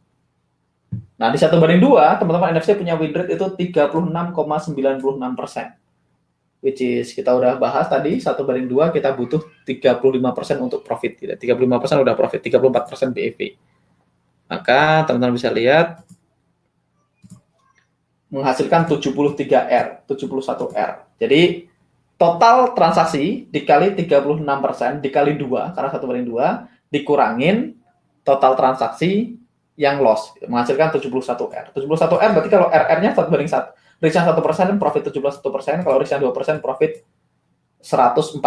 Nah, di 1:2 teman-teman NFC punya win rate itu 36,96%. which is kita udah bahas tadi 1/2 kita butuh 35% untuk profit, gitu. 35% udah profit, 34% BEV. Maka teman-teman bisa lihat menghasilkan 73R, 71R. Jadi total transaksi dikali 36% dikali 2 karena 1/2 dikurangin total transaksi yang loss menghasilkan 71R. 71R berarti kalau RR-nya 1/1. Risk-nya 1% profit 71%, kalau risk-nya 2% profit 142%.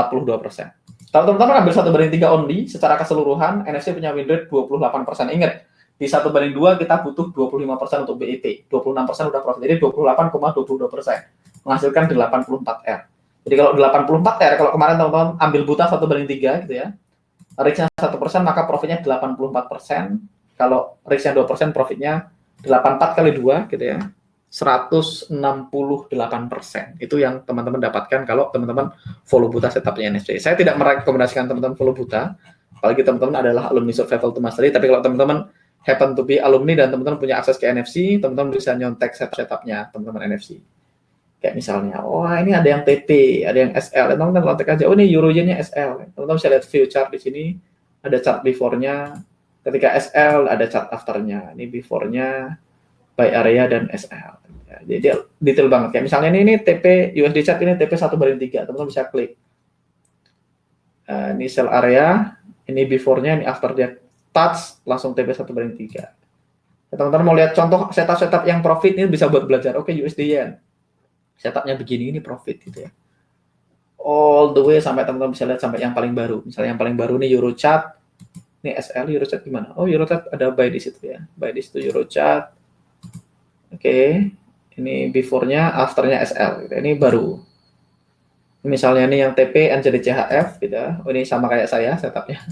Kalau teman-teman ambil 1/3 only secara keseluruhan, NFC punya win rate 28%. Ingat, di 1/2 kita butuh 25% untuk BEP, 26% udah profit, jadi 28,22%, menghasilkan 84R. Jadi kalau 84R, kalau kemarin teman-teman ambil buta 1/3 gitu ya, risk-nya 1%, maka profitnya 84%, kalau risk-nya 2%, profitnya 84 kali 2 gitu ya, 168%. Itu yang teman-teman dapatkan kalau teman-teman follow buta setupnya NFC. Saya tidak merekomendasikan teman-teman follow buta, apalagi teman-teman adalah alumni survival to mastery, tapi kalau teman-teman happen to be alumni dan teman-teman punya akses ke NFC, teman-teman bisa nyontek setupnya teman-teman NFC. Kayak misalnya, wah ini ada yang TP, ada yang SL, teman-teman kontak aja, oh ini Euroyen-nya SL. Teman-teman bisa lihat view chart di sini, ada chart before-nya, ketika SL ada chart after-nya, ini before-nya, buy area dan SL. Ya, jadi detail banget. Kayak misalnya ini TP USD chart, ini TP 1/3, teman-teman bisa klik. Ini sell area, ini before-nya, ini after dia touch, langsung TP 1/3. Teman-teman mau lihat contoh setup yang profit, ini bisa buat belajar. Oke, USD Yen. Setupnya begini, ini profit gitu ya. All the way sampai teman-teman bisa lihat sampai yang paling baru. Misalnya yang paling baru ini Euro chart. Ini SL, Euro chart gimana? Oh, Euro chart ada buy di situ ya. Buy di situ Euro chart. Oke. Ini before-nya, after-nya SL gitu. Ini baru. Misalnya ini yang TP NZD-CHF gitu ya. Oh, ini sama kayak saya setupnya.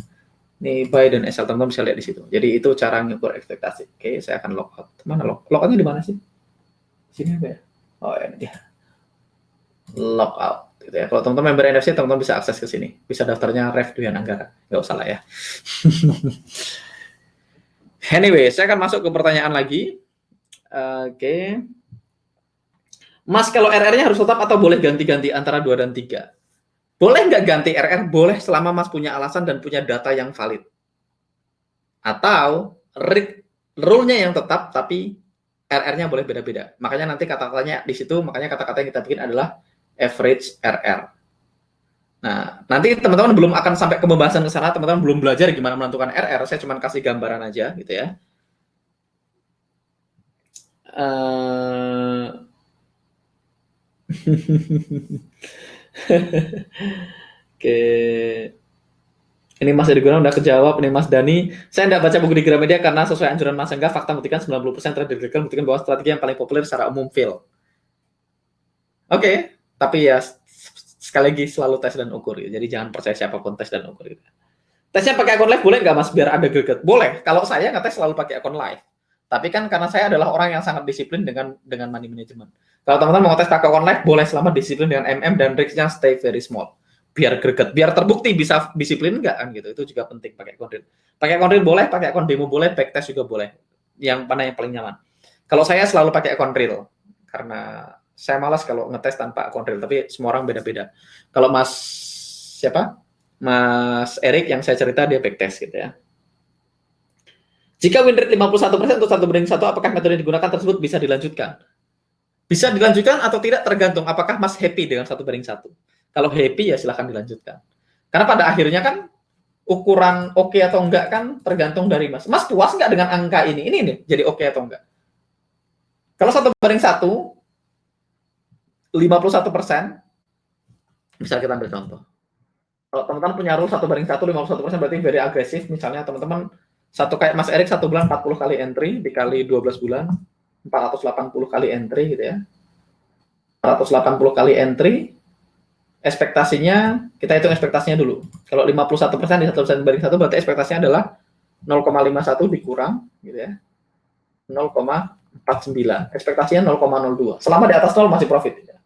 Ini buy dan SL, teman-teman bisa lihat di situ. Jadi itu cara ngukur ekspektasi. Oke, saya akan logout. Mana logoutnya di mana sih? Sini apa ya? Oh, ini dia. Logout gitu ya. Kalau teman-teman member NFC, teman-teman bisa akses ke sini. Bisa daftarnya Rev Dwi Anggara. Nggak usah lah ya. Anyway, saya akan masuk ke pertanyaan lagi. Oke. Mas, kalau RR-nya harus tetap atau boleh ganti-ganti antara 2 dan 3? Boleh nggak ganti RR? Boleh selama Mas punya alasan dan punya data yang valid. Atau rule-nya yang tetap, tapi RR-nya boleh beda-beda. Makanya nanti kata-katanya di situ, makanya kata-kata yang kita bikin adalah average RR. Nah, nanti teman-teman belum akan sampai ke pembahasan ke sana, teman-teman belum belajar gimana menentukan RR, saya cuma kasih gambaran aja gitu ya. Oke. Ini Mas Edi Gunawan udah kejawab. Nih Mas Dani, saya tidak baca buku di Gramedia karena sesuai anjuran Mas Angga, fakta membuktikan 90% trader gagal membuktikan bahwa strategi yang paling populer secara umum fail. Oke, tapi ya sekali lagi selalu tes dan ukur ya. Jadi jangan percaya siapapun tes dan ukur. Tesnya pakai akun live boleh nggak Mas biar ada greget? Boleh. Kalau saya ngetes selalu pakai akun live. Tapi kan karena saya adalah orang yang sangat disiplin dengan money management. Kalau teman-teman mau tes pakai akun live boleh selama disiplin dengan MM dan risk-nya stay very small. Biar greget, biar terbukti bisa disiplin nggak kan gitu. Itu juga penting pakai akun real. Pakai akun real boleh, pakai akun demo boleh, backtest juga boleh. Yang mana yang paling nyaman. Kalau saya selalu pakai akun real karena saya malas kalau ngetes tanpa akun real, tapi semua orang beda-beda. Kalau Mas Erik yang saya cerita dia backtest gitu ya. Jika win rate 51% untuk 1/1, apakah metode yang digunakan tersebut bisa dilanjutkan? Bisa dilanjutkan atau tidak tergantung apakah Mas happy dengan 1/1. Kalau happy ya silahkan dilanjutkan. Karena pada akhirnya kan ukuran oke atau enggak kan tergantung dari Mas. Mas puas nggak dengan angka ini? Ini nih jadi oke atau enggak? Kalau 1/1, 51%, misal kita ambil contoh. Kalau teman-teman punya rule 1/1, 51% berarti very agresif. Misalnya teman-teman kayak Mas Erik 1 bulan 40 kali entry dikali 12 bulan 480 kali entry gitu ya. 480 kali entry, ekspektasinya kita hitung ekspektasinya dulu. Kalau 51% di 1/1 berarti ekspektasinya adalah 0,51 dikurang gitu ya. 0,49. Ekspektasinya 0,02. Selama di atas 0 masih profit. Ya.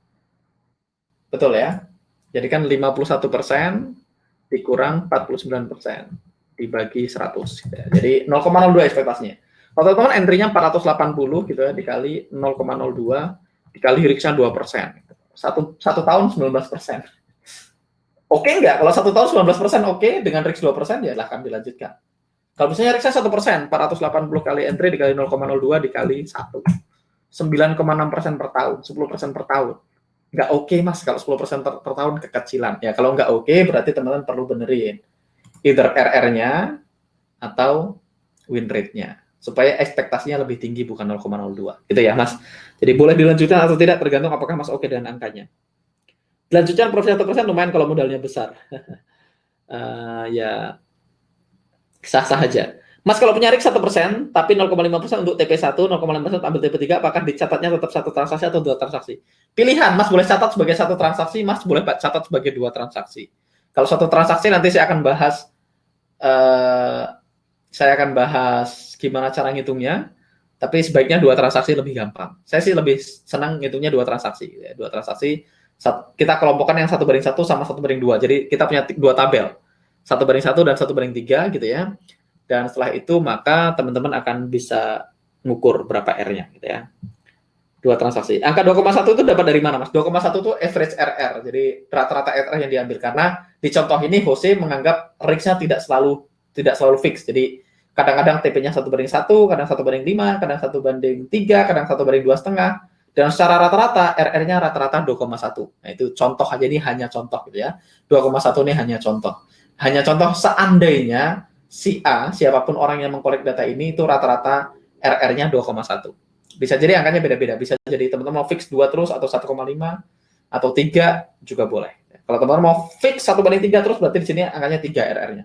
Betul ya? Jadi kan 51% dikurang 49%. Dibagi 100 gitu ya. Jadi 0,02 ekspektasinya. Kalau teman-teman entry-nya 480 gitu ya dikali 0,02 dikali risk-nya 2%. satu tahun 19%. Oke nggak? Kalau 1 tahun 19% oke, dengan risk 2% ya silahkan dilanjutkan. Kalau misalnya risknya 1%, 480 kali entry dikali 0,02 dikali 1. 9,6% per tahun, 10% per tahun. Nggak oke mas, kalau 10% per tahun kekecilan. Ya kalau nggak oke, berarti teman-teman perlu benerin. Either RR-nya atau win rate-nya. Supaya ekspektasinya lebih tinggi, bukan 0,02. Gitu ya mas. Jadi boleh dilanjutkan atau tidak, tergantung apakah mas oke dengan angkanya. Dilanjutkan profit 1% lumayan kalau modalnya besar. Ya sah-sah aja. Mas kalau punya RIK 1%, tapi 0,5% untuk TP1, 0,5% ambil TP3, apakah dicatatnya tetap satu transaksi atau dua transaksi? Pilihan, Mas boleh catat sebagai satu transaksi, Mas boleh catat sebagai dua transaksi. Kalau satu transaksi nanti saya akan bahas gimana cara ngitungnya, tapi sebaiknya dua transaksi lebih gampang. Saya sih lebih senang ngitungnya dua transaksi. Dua transaksi, kita kelompokkan yang 1/1 sama 1/2. Jadi kita punya dua tabel, 1/1 dan 1/3 gitu ya. Dan setelah itu maka teman-teman akan bisa ngukur berapa R-nya gitu ya. Dua transaksi. Angka 2,1 itu dapat dari mana, Mas? 2,1 itu average RR. Jadi rata-rata RR yang diambil, karena di contoh ini Jose menganggap risk-nya tidak selalu fix. Jadi kadang-kadang TP-nya 1/1, kadang 1/5, kadang 1/3, kadang 1/2,5. Dan secara rata-rata RR-nya rata-rata 2,1. Nah, itu contoh aja, ini hanya contoh gitu ya. 2,1 ini hanya contoh. Hanya contoh seandainya si A, siapapun orang yang mengkolek data ini, itu rata-rata RR-nya 2,1. Bisa jadi angkanya beda-beda. Bisa jadi teman-teman mau fix 2 terus, atau 1,5, atau 3 juga boleh. Kalau teman-teman mau fix 1/3 terus, berarti di sini angkanya 3 RR-nya.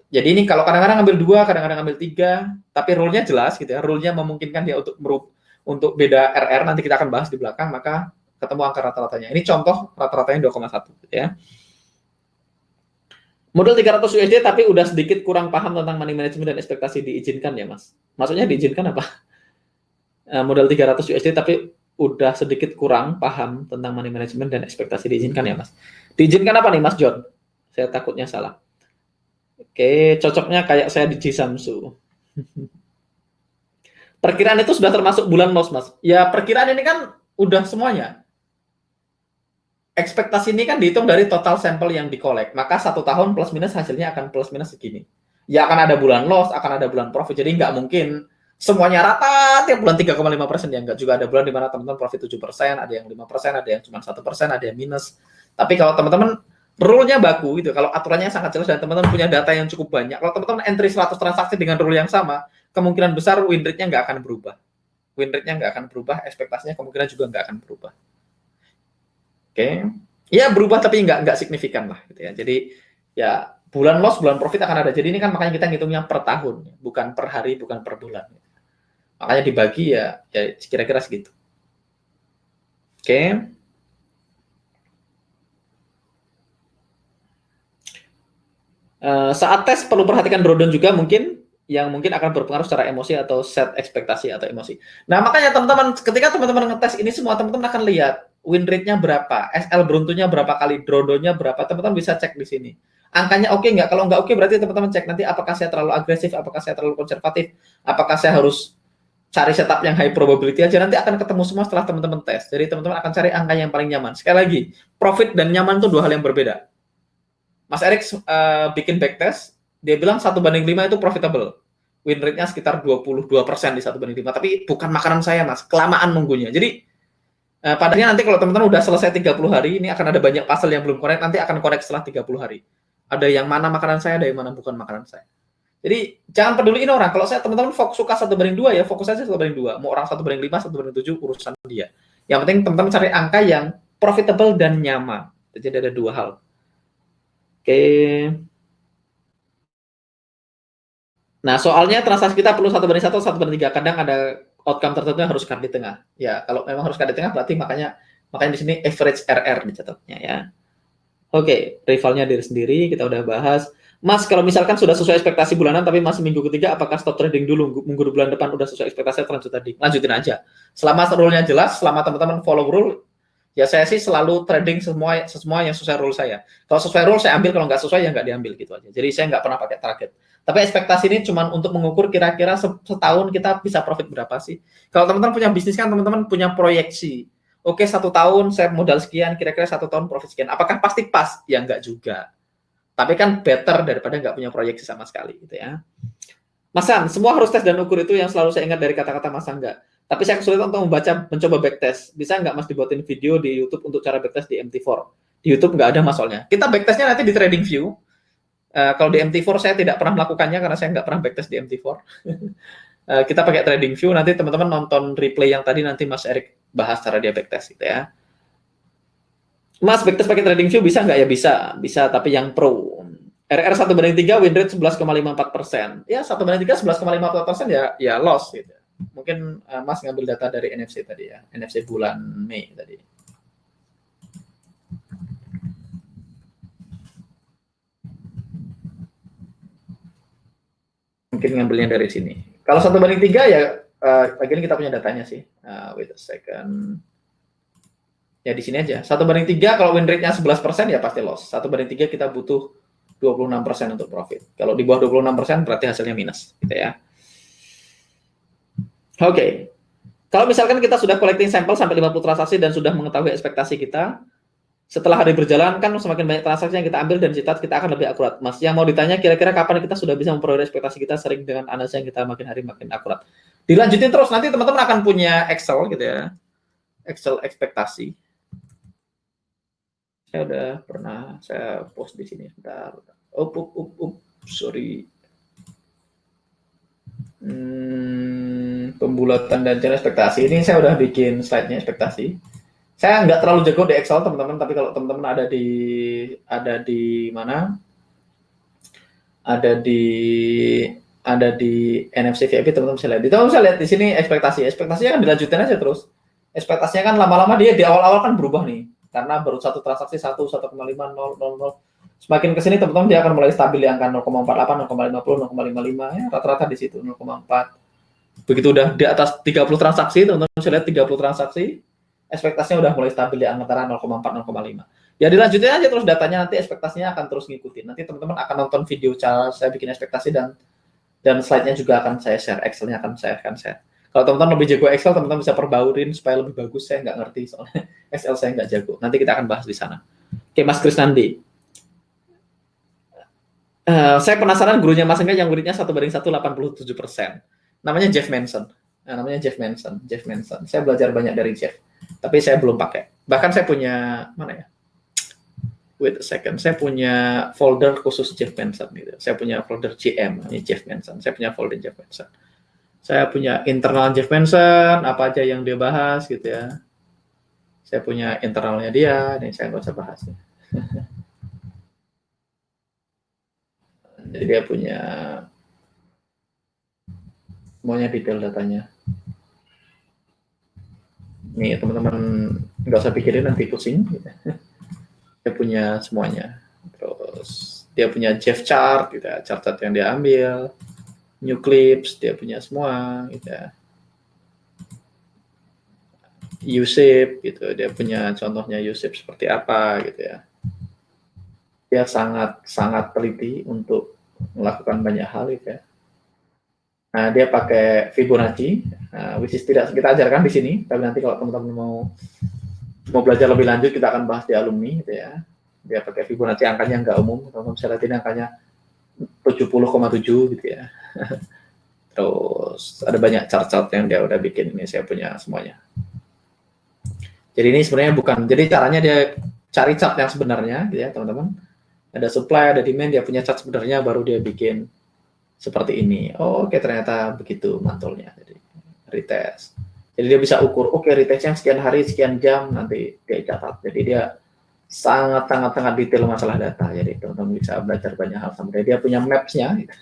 Jadi ini kalau kadang-kadang ambil 2, kadang-kadang ambil 3, tapi rule-nya jelas gitu ya. Rule-nya memungkinkan dia untuk beda RR, nanti kita akan bahas di belakang, maka ketemu angka rata-ratanya. Ini contoh rata-ratanya 2,1 gitu ya. Modal 300 USD tapi udah sedikit kurang paham tentang money management dan ekspektasi, diizinkan ya Mas? Maksudnya diizinkan apa? Modal 300 USD tapi udah sedikit kurang paham tentang money management dan ekspektasi, diizinkan ya Mas? Diizinkan apa nih Mas John? Saya takutnya salah. Oke, cocoknya kayak saya di Jisamsu. Perkiraan itu sudah termasuk bulan loss Mas? Ya perkiraan ini kan udah semuanya. Ekspektasi ini kan dihitung dari total sampel yang dikolek, maka 1 tahun plus minus hasilnya akan plus minus segini. Ya akan ada bulan loss, akan ada bulan profit, jadi nggak mungkin semuanya rata tiap bulan 3,5%, ya nggak. Juga ada bulan di mana teman-teman profit 7%, ada yang 5%, ada yang cuma 1%, ada yang minus. Tapi kalau teman-teman rule-nya baku gitu, kalau aturannya sangat jelas dan teman-teman punya data yang cukup banyak, kalau teman-teman entry 100 transaksi dengan rule yang sama, kemungkinan besar win rate-nya nggak akan berubah. Win rate-nya nggak akan berubah, ekspektasinya kemungkinan juga nggak akan berubah. Oke, ya berubah tapi nggak signifikan lah gitu ya. Jadi ya bulan loss, bulan profit akan ada. Jadi ini kan makanya kita ngitungnya per tahun, bukan per hari, bukan per bulan. Makanya dibagi ya kira-kira segitu. Oke. Saat tes perlu perhatikan drawdown juga mungkin, yang mungkin akan berpengaruh secara emosi atau set ekspektasi atau emosi. Nah makanya teman-teman, ketika teman-teman ngetes ini semua, teman-teman akan lihat win rate-nya berapa, SL beruntunya berapa kali, drawdown-nya berapa, teman-teman bisa cek di sini. Angkanya oke nggak? Kalau nggak oke berarti teman-teman cek nanti apakah saya terlalu agresif, apakah saya terlalu konservatif, apakah saya harus cari setup yang high probability aja. Nanti akan ketemu semua setelah teman-teman tes. Jadi teman-teman akan cari angka yang paling nyaman. Sekali lagi, profit dan nyaman itu dua hal yang berbeda. Mas Erik bikin backtest, dia bilang 1/5 itu profitable. Win rate-nya sekitar 22% di 1/5. Tapi bukan makanan saya, Mas. Kelamaan nunggunya. Jadi, padahal nanti kalau teman-teman udah selesai 30 hari, ini akan ada banyak puzzle yang belum connect, nanti akan connect setelah 30 hari. Ada yang mana makanan saya, ada yang mana bukan makanan saya. Jadi, jangan peduliin orang. Kalau saya teman-teman suka 1/2, ya fokus aja 1/2. Mau orang 1/5, 1/7, urusan dia. Yang penting teman-teman cari angka yang profitable dan nyaman. Jadi ada dua hal. Oke. Nah, soalnya transaksi kita perlu 1/1, 1/3. Kadang ada outcome tertentu yang harus cut di tengah. Ya, kalau memang harus cut di tengah berarti makanya di sini average RR dicatatnya ya. Oke, rivalnya diri sendiri kita udah bahas. Mas, kalau misalkan sudah sesuai ekspektasi bulanan tapi masih minggu ketiga, apakah stop trading dulu? Minggu bulan depan udah sesuai ekspektasi atau lanjut tadi? Lanjutin aja. Selama rule-nya jelas, selama teman-teman follow rule, ya saya sih selalu trading semua yang sesuai rule saya. Kalau sesuai rule saya ambil, kalau nggak sesuai ya nggak diambil gitu aja. Jadi saya nggak pernah pakai target. Tapi ekspektasi ini cuma untuk mengukur kira-kira setahun kita bisa profit berapa sih. Kalau teman-teman punya bisnis kan teman-teman punya proyeksi. oke 1 tahun saya modal sekian, kira-kira 1 tahun profit sekian. Apakah pasti pas? Ya enggak juga. Tapi kan better daripada nggak punya proyeksi sama sekali gitu ya. Mas Han, semua harus tes dan ukur itu yang selalu saya ingat dari kata-kata Mas Angga. Tapi saya kesulitan untuk mencoba backtest. Bisa nggak Mas dibuatin video di YouTube untuk cara backtest di MT4? Di YouTube nggak ada Mas soalnya. Kita backtestnya nanti di TradingView. Kalau di MT4 saya tidak pernah melakukannya karena saya nggak pernah backtest di MT4. Kita pakai TradingView, nanti teman-teman nonton replay yang tadi nanti Mas Erik bahas cara dia backtest gitu ya. Mas, backtest pakai TradingView bisa nggak? Ya bisa, bisa tapi yang pro. RR 1/3, win rate 11,54%. Ya 1/3 11,54% ya loss gitu. Mungkin Mas ngambil data dari NFC tadi ya, NFC bulan Mei tadi. Mungkin ngambilnya dari sini. Kalau 1/3 ya, lagi kita punya datanya sih. Wait a second. Ya di sini aja. 1/3 kalau win rate-nya 11% ya pasti loss. 1/3 kita butuh 26% untuk profit. Kalau di bawah 26% berarti hasilnya minus, gitu ya. Oke. Kalau misalkan kita sudah collecting sampel sampai 50 transaksi dan sudah mengetahui ekspektasi kita, setelah hari berjalan kan semakin banyak transaksi yang kita ambil dan citat kita akan lebih akurat. Mas, yang mau ditanya kira-kira kapan kita sudah bisa memperoleh ekspektasi kita sering dengan analisa yang kita makin hari makin akurat. Dilanjutin terus, nanti teman-teman akan punya Excel gitu ya. Excel ekspektasi. Saya udah pernah saya post di sini. Bentar. Sorry. Pembulatan dan cara ekspektasi. Ini saya udah bikin slide-nya ekspektasi. Saya nggak terlalu jago di Excel teman-teman, tapi kalau teman-teman ada di mana? Ada di NFC VIP, teman-teman bisa lihat. Teman-teman bisa lihat di sini ekspektasi. Ekspektasinya kan dilanjutin aja terus. Ekspektasinya kan lama-lama dia di awal-awal kan berubah nih. Karena baru satu transaksi 1,5, 0,0. Semakin ke sini teman-teman dia akan mulai stabil di angka 0,48, 0,50, 0,55 ya, rata-rata di situ 0,4. Begitu udah di atas 30 transaksi, teman-teman bisa lihat 30 transaksi, ekspektasinya udah mulai stabil di antara 0,4, 0,5. Ya dilanjutin aja terus datanya, nanti ekspektasinya akan terus ngikutin. Nanti teman-teman akan nonton video cara saya bikin ekspektasi dan slide-nya juga akan saya share, Excel-nya akan saya share. Kalau teman-teman lebih jago Excel, teman-teman bisa perbaurin supaya lebih bagus. Saya nggak ngerti soalnya Excel saya nggak jago. Nanti kita akan bahas di sana. Oke, Mas Krisnandi. Saya penasaran gurunya Mas Angga yang muridnya 1/1, 87%. Namanya Jeff Manson. Jeff Manson. Saya belajar banyak dari Jeff. Tapi saya belum pakai. Bahkan saya punya, mana ya? Wait a second. Saya punya folder khusus Jeff Manson. Gitu. Saya punya folder GM, ini Jeff Manson. Saya punya folder Jeff Manson. Saya punya internal Jeff Manson, apa aja yang dia bahas gitu ya. Saya punya internalnya dia, nih saya nggak usah bahas. Jadi dia punya semuanya detail datanya. Nih teman-teman nggak usah pikirin nanti pusing. Gitu. Dia punya semuanya. Terus dia punya Jeff chart, gitu ya, chart-chart yang dia ambil. New clips, dia punya semua, gitu ya. U-shape, gitu, dia punya contohnya U-shape seperti apa, gitu ya. Dia sangat teliti untuk melakukan banyak hal, gitu ya. Nah, dia pakai Fibonacci, which is tidak kita ajarkan di sini, tapi nanti kalau teman-teman mau belajar lebih lanjut, kita akan bahas di alumni, gitu ya. Dia pakai Fibonacci, angkanya nggak umum, teman-teman bisa lihat ini angkanya 70,7 gitu ya. Terus ada banyak chart-chart yang dia udah bikin, ini saya punya semuanya. Jadi ini sebenarnya bukan, jadi caranya dia cari chart yang sebenarnya gitu ya teman-teman. Ada supply, ada demand, dia punya chart sebenarnya baru dia bikin seperti ini. Oh, oke, ternyata begitu mantulnya. Jadi retest. Jadi dia bisa ukur, oke, retestnya sekian hari, sekian jam, nanti dia catat. Jadi dia sangat detail masalah data. Jadi teman-teman bisa belajar banyak hal sama dia. Dia punya maps-nya, gitu.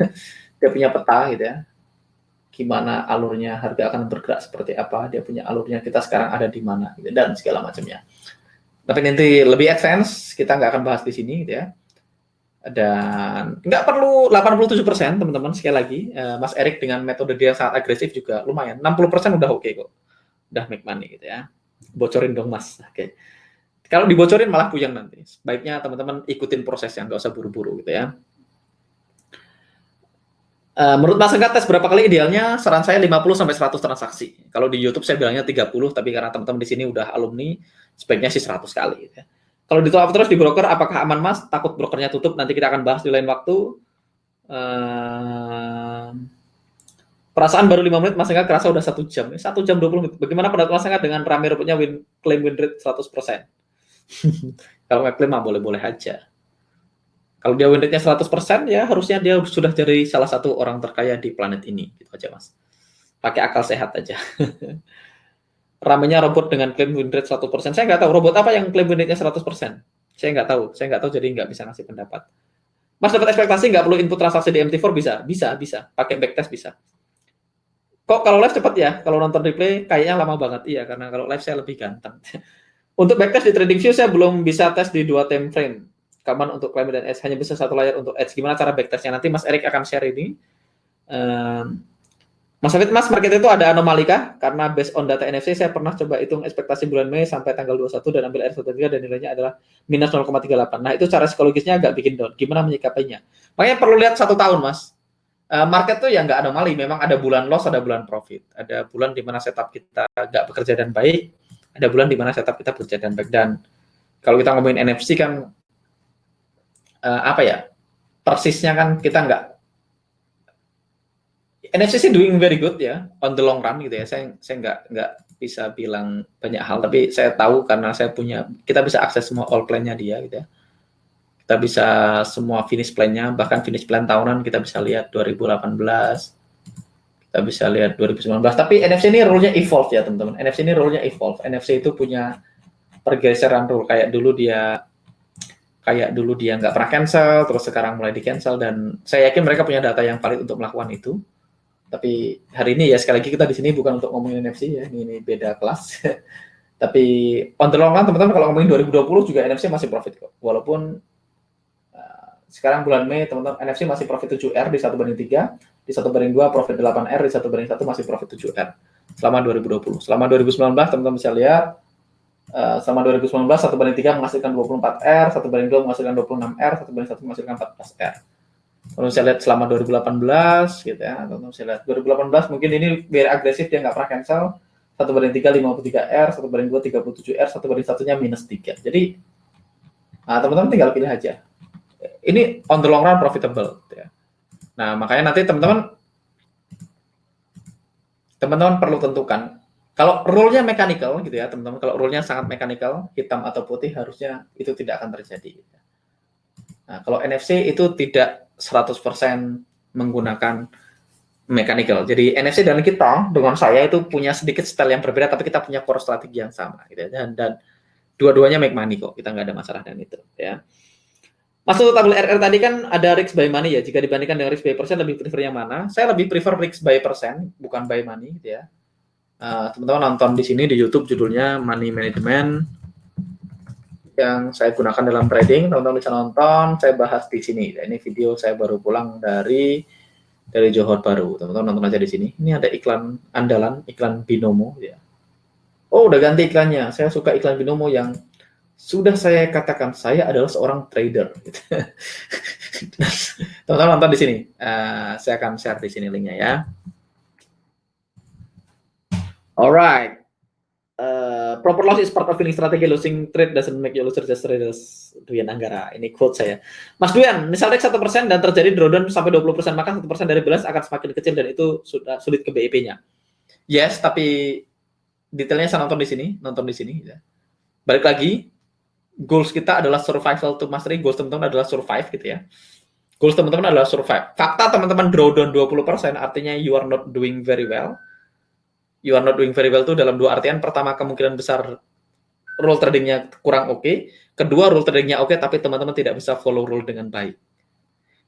Dia punya peta gitu ya. Gimana alurnya, harga akan bergerak seperti apa, dia punya alurnya, kita sekarang ada di mana, gitu, dan segala macamnya. Tapi nanti lebih advance, kita nggak akan bahas di sini, gitu ya. Dan nggak perlu 87%, teman-teman, sekali lagi, Mas Erik dengan metode dia yang sangat agresif juga lumayan, 60% udah oke kok, udah make money, gitu ya. Bocorin dong, Mas. Oke. Kalau dibocorin malah puyeng nanti. Baiknya teman-teman ikutin prosesnya, nggak usah buru-buru, gitu ya. Menurut Mas Engkat tes berapa kali idealnya? Saran saya 50 sampai 100 transaksi. Kalau di YouTube saya bilangnya 30, tapi karena teman-teman di sini udah alumni, sebaiknya sih 100 kali gitu ya. Kalau di top up terus di broker, apakah aman Mas? Takut brokernya tutup, nanti kita akan bahas di lain waktu. Perasaan baru 5 menit, Mas Engkat kerasa udah 1 jam. 1 jam 20 menit. Bagaimana pendapat Mas Engkat dengan rame rebutnya claim win rate 100%? Kalau nggak klaim mah boleh-boleh aja. Kalau dia win rate-nya 100%, ya harusnya dia sudah jadi salah satu orang terkaya di planet ini. Gitu aja, Mas. Pakai akal sehat aja. Ramenya robot dengan claim win rate 100%. Saya nggak tahu robot apa yang claim win rate-nya 100%. Saya nggak tahu, jadi nggak bisa ngasih pendapat. Mas dapat ekspektasi nggak perlu input transaksi di MT4? Bisa. Pakai backtest bisa. Kok kalau live cepat ya? Kalau nonton replay kayaknya lama banget. Iya, karena kalau live saya lebih ganteng. Untuk backtest di TradingView saya belum bisa tes di 2 time frame. Kapan untuk climb dan edge, hanya bisa satu layar untuk edge. Gimana cara backtestnya? Nanti Mas Erik akan share ini. Mas Afid, Mas, market itu ada anomali kah? Karena based on data NFC, saya pernah coba hitung ekspektasi bulan Mei sampai tanggal 21 dan ambil R13 dan nilainya adalah minus 0,38. Nah, itu cara psikologisnya agak bikin down. Gimana menyikapinya? Makanya perlu lihat 1 tahun, Mas. Market tuh ya nggak anomali. Memang ada bulan loss, ada bulan profit. Ada bulan di mana setup kita nggak bekerja dan baik. Ada bulan di mana setup kita bekerja dan baik. Dan kalau kita ngomongin NFC kan, persisnya kan kita nggak, NFC sih doing very good ya on the long run gitu ya. Saya nggak bisa bilang banyak hal, tapi saya tahu karena kita bisa akses semua all plan-nya dia gitu ya. Kita bisa semua finish plan-nya, bahkan finish plan tahunan kita bisa lihat 2018, kita bisa lihat 2019. Tapi NFC ini rule-nya evolve ya teman-teman. NFC ini rule-nya evolve. NFC itu punya pergeseran rule. Kayak dulu dia nggak pernah cancel, terus sekarang mulai di cancel, dan saya yakin mereka punya data yang valid untuk melakukan itu. Tapi hari ini ya sekali lagi kita di sini bukan untuk ngomongin NFC ya, ini beda kelas. Tapi on the long run teman-teman kalau ngomongin 2020 juga NFC masih profit kok. Walaupun sekarang bulan Mei teman-teman NFC masih profit 7R di 1/3, di 1/2 profit 8R, di 1/1 masih profit 7R selama 2020. Selama 2019 teman-teman bisa lihat selama 2019 1/3 menghasilkan 24R, 1/2 menghasilkan 26R, 1/1 menghasilkan 14R. Kalau saya lihat selama 2018 gitu ya, teman-teman saya lihat 2018 mungkin ini biar agresif, dia nggak pernah cancel. 1/3 53R, 1/2 37R, 1/1-nya -3. Jadi teman-teman tinggal pilih aja. Ini on the long run profitable gitu ya. Nah, makanya nanti teman-teman perlu tentukan. Kalau rule-nya mechanical gitu ya, teman-teman, kalau rule-nya sangat mechanical, hitam atau putih, harusnya itu tidak akan terjadi. Nah, kalau NFC itu tidak 100% menggunakan mechanical. Jadi NFC dan kita dengan saya itu punya sedikit style yang berbeda, tapi kita punya core strategi yang sama gitu ya. Dan dua-duanya make money kok. Kita nggak ada masalah dengan itu ya. Masuk tabel RR tadi kan ada risk by money ya. Jika dibandingkan dengan risk by persen, lebih prefer yang mana? Saya lebih prefer risk by persen, bukan by money gitu ya. Teman-teman nonton di sini di YouTube judulnya Money Management yang saya gunakan dalam trading. Teman-teman bisa nonton, saya bahas di sini. Ini video saya baru pulang dari Johor Bahru. Teman-teman nonton aja di sini. Ini ada iklan andalan, iklan Binomo ya. Oh, udah ganti iklannya. Saya suka iklan Binomo yang sudah saya katakan saya adalah seorang trader. Teman-teman nonton di sini. Saya akan share di sini linknya ya. Alright. Proper loss is part of winning strategy. Losing trade doesn't make you loser, just traders. Duyan Anggara. Ini quote saya. Mas Duyan, misalnya 1% dan terjadi drawdown sampai 20%, maka 1% dari balance akan semakin kecil dan itu sudah sulit ke BIP-nya. Yes, tapi detailnya saya nonton di sini. Ya. Balik lagi, goals kita adalah survival to mastery. Goals teman-teman adalah survive gitu ya. Goals teman-teman adalah survive. Fakta teman-teman drawdown 20%, artinya you are not doing very well. You are not doing very well itu dalam dua artian. Pertama, kemungkinan besar rule tradingnya kurang oke. Kedua, rule tradingnya oke, tapi teman-teman tidak bisa follow rule dengan baik.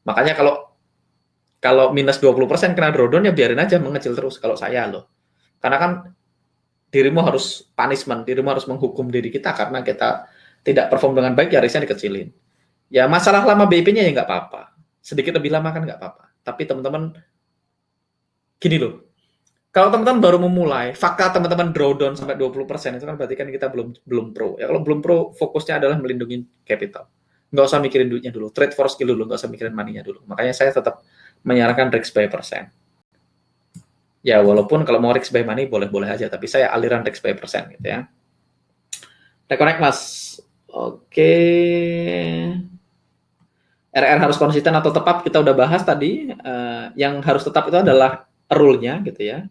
Makanya kalau minus 20% kena drawdown, ya biarin aja mengecil terus kalau saya loh. Karena kan dirimu harus punishment, dirimu harus menghukum diri kita karena kita tidak perform dengan baik, ya risknya dikecilin. Ya masalah lama BIP-nya ya nggak apa-apa. Sedikit lebih lama kan nggak apa-apa. Tapi teman-teman, gini loh. Kalau teman-teman baru memulai, fakta teman-teman drawdown sampai 20%, itu kan berarti kan kita belum pro. Ya kalau belum pro, fokusnya adalah melindungi capital. Nggak usah mikirin duitnya dulu. Trade for skill dulu, nggak usah mikirin money-nya dulu. Makanya saya tetap menyarankan risk by persen. Ya, walaupun kalau mau risk by money boleh-boleh aja, tapi saya aliran risk by persen gitu ya. Reconnect Mas. Oke. RR harus konsisten atau tetap, kita udah bahas tadi. Yang harus tetap itu adalah rule-nya gitu ya.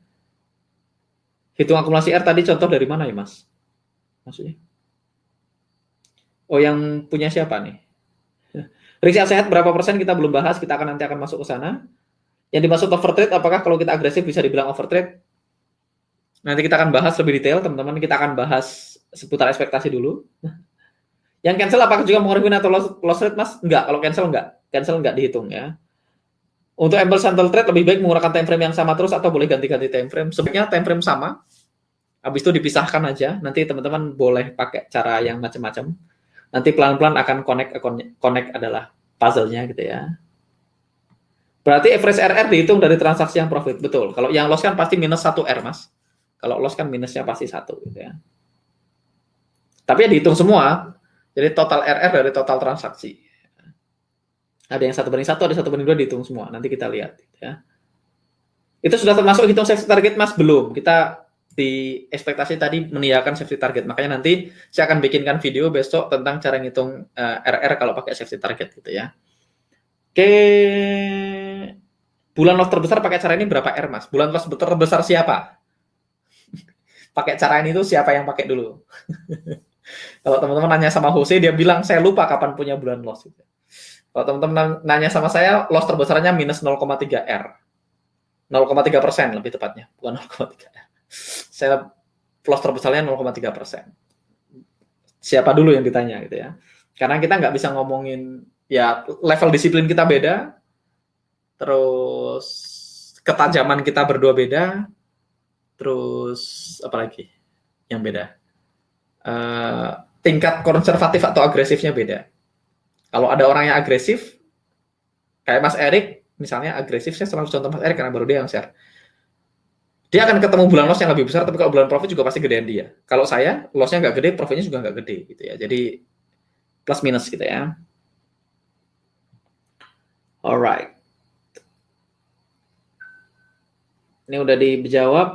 Hitung akumulasi R tadi contoh dari mana ya Mas? Maksudnya? Oh, yang punya siapa nih? Risk sehat berapa persen kita belum bahas, kita nanti akan masuk ke sana. Yang dimaksud overtrade, apakah kalau kita agresif bisa dibilang overtrade? Nanti kita akan bahas lebih detail, teman-teman. Kita akan bahas seputar ekspektasi dulu. Yang cancel apakah juga mengurangi win atau loss rate, Mas? Enggak, kalau cancel enggak. Cancel enggak dihitung ya. Untuk amble sample trade lebih baik menggunakan time frame yang sama terus atau boleh ganti-ganti time frame. Sebaiknya time frame sama. Habis itu dipisahkan aja. Nanti teman-teman boleh pakai cara yang macam-macam. Nanti pelan-pelan akan connect adalah puzzle-nya gitu ya. Berarti average RR dihitung dari transaksi yang profit. Betul. Kalau yang loss kan pasti minus 1 R, Mas. Kalau loss kan minusnya pasti 1 gitu ya. Tapi ya dihitung semua. Jadi total RR dari total transaksi. Ada yang 1/1, ada 1/2 dihitung semua. Nanti kita lihat gitu ya. Itu sudah termasuk hitung safety target, Mas? Belum. Kita di ekspektasi tadi mengiyakan safety target. Makanya nanti saya akan bikinkan video besok tentang cara ngitung RR kalau pakai safety target gitu ya. Oke. Bulan loss terbesar pakai cara ini berapa R, Mas? Bulan loss terbesar siapa? Pakai cara ini tuh siapa yang pakai dulu? Kalau teman-teman nanya sama Jose, dia bilang saya lupa kapan punya bulan loss. Kalau teman-teman nanya sama saya, loss terbesarnya minus 0,3 R. 0,3% lebih tepatnya, bukan 0,3 R. Saya loss terbesarnya 0,3%. Siapa dulu yang ditanya gitu ya? Karena kita nggak bisa ngomongin, ya level disiplin kita beda, terus ketajaman kita berdua beda, terus apa lagi yang beda? Tingkat konservatif atau agresifnya beda. Kalau ada orang yang agresif, kayak Mas Erik, misalnya agresif, saya selalu contoh Mas Erik karena baru dia yang share. Dia akan ketemu bulan loss yang lebih besar, tapi kalau bulan profit juga pasti gedean dia. Kalau saya, lossnya nggak gede, profitnya juga nggak gede gitu ya. Jadi plus minus gitu ya. Alright. Ini udah dijawab.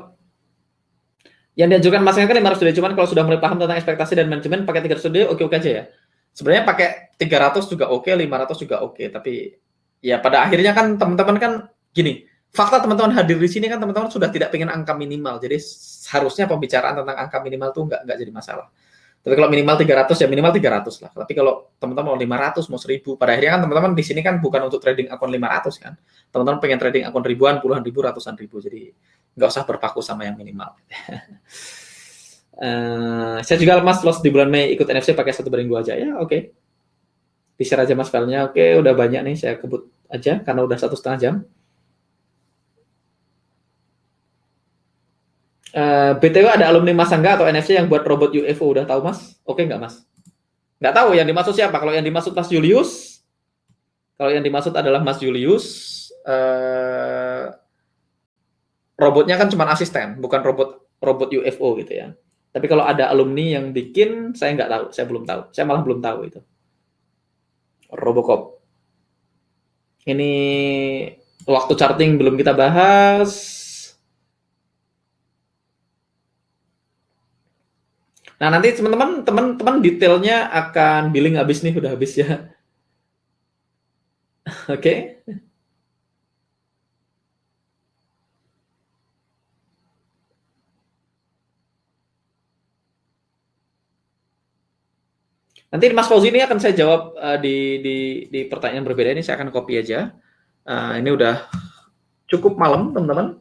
Yang diajukan Mas kan 500 day, cuman kalau sudah mulai paham tentang ekspektasi dan manajemen pakai 300 day oke-oke aja ya. Sebenarnya pakai 300 juga oke, 500 juga oke, tapi ya pada akhirnya kan teman-teman kan gini, fakta teman-teman hadir di sini kan teman-teman sudah tidak pengen angka minimal, jadi harusnya pembicaraan tentang angka minimal tuh nggak jadi masalah. Tapi kalau minimal 300 ya minimal 300 lah. Tapi kalau teman-teman mau 500, mau 1000, pada akhirnya kan teman-teman di sini kan bukan untuk trading akun 500 kan. Teman-teman pengen trading akun ribuan, puluhan ribu, ratusan ribu. Jadi nggak usah berpaku sama yang minimal. Saya juga Mas loss di bulan Mei ikut NFC pakai 1/2 aja ya, oke. Di-share aja Mas filenya. Oke, udah banyak nih, saya kebut aja karena udah 1,5 jam. BTW ada alumni Mas Angga atau NFC yang buat robot UFO, udah tahu Mas? Oke nggak Mas? Nggak tahu yang dimaksud siapa. Kalau yang dimaksud Mas Julius, kalau yang dimaksud adalah Mas Julius, robotnya kan cuma asisten, bukan robot UFO gitu ya. Tapi kalau ada alumni yang bikin, saya nggak tahu, saya belum tahu, saya malah belum tahu itu. Robocop. Ini waktu charting belum kita bahas. Nah, nanti teman-teman detailnya akan billing habis nih, udah habis ya. Oke. Nanti Mas Fauzi ini akan saya jawab di pertanyaan berbeda ini, saya akan copy aja. Ini udah cukup malam, teman-teman.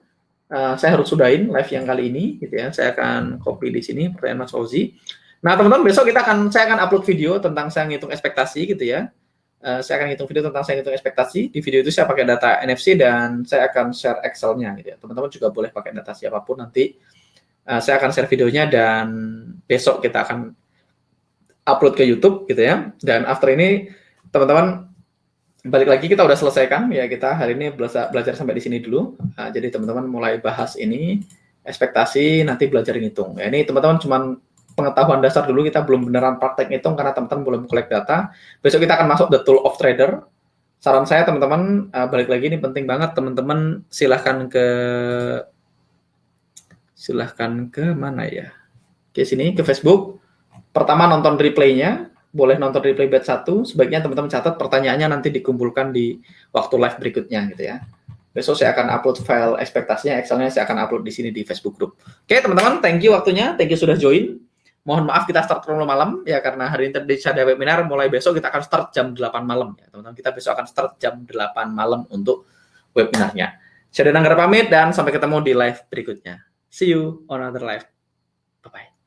Saya harus sudahin live yang kali ini, gitu ya. Saya akan copy di sini pertanyaan Mas Fauzi. Nah, teman-teman, besok saya akan upload video tentang saya ngitung ekspektasi, gitu ya. Saya akan ngitung video tentang saya ngitung ekspektasi. Di video itu saya pakai data NFC dan saya akan share Excel-nya, gitu ya. Teman-teman juga boleh pakai data siapapun nanti. Saya akan share videonya dan besok kita akan upload ke YouTube, gitu ya. Dan after ini, teman-teman, balik lagi kita udah selesaikan ya, kita hari ini belajar sampai di sini dulu. Jadi teman-teman mulai bahas ini ekspektasi, nanti belajar ngitung. Ya, ini teman-teman cuman pengetahuan dasar dulu, kita belum beneran praktek ngitung karena teman-teman belum collect data. Besok kita akan masuk the tool of trader. Saran saya teman-teman, balik lagi ini penting banget teman-teman, silahkan ke mana ya? Ke sini, ke Facebook. Pertama nonton replaynya, boleh nonton replay batch 1, sebaiknya teman-teman catat pertanyaannya nanti dikumpulkan di waktu live berikutnya gitu ya. Besok saya akan upload file ekspektasinya, Excelnya saya akan upload di sini di Facebook Group. Oke teman-teman, thank you waktunya, thank you sudah join. Mohon maaf kita start terlalu malam ya, karena hari ini ada webinar, mulai besok kita akan start jam 8 malam ya teman-teman. Kita besok akan start jam 8 malam untuk webinarnya. Saya Danang pamit dan sampai ketemu di live berikutnya. See you on another live. Bye-bye.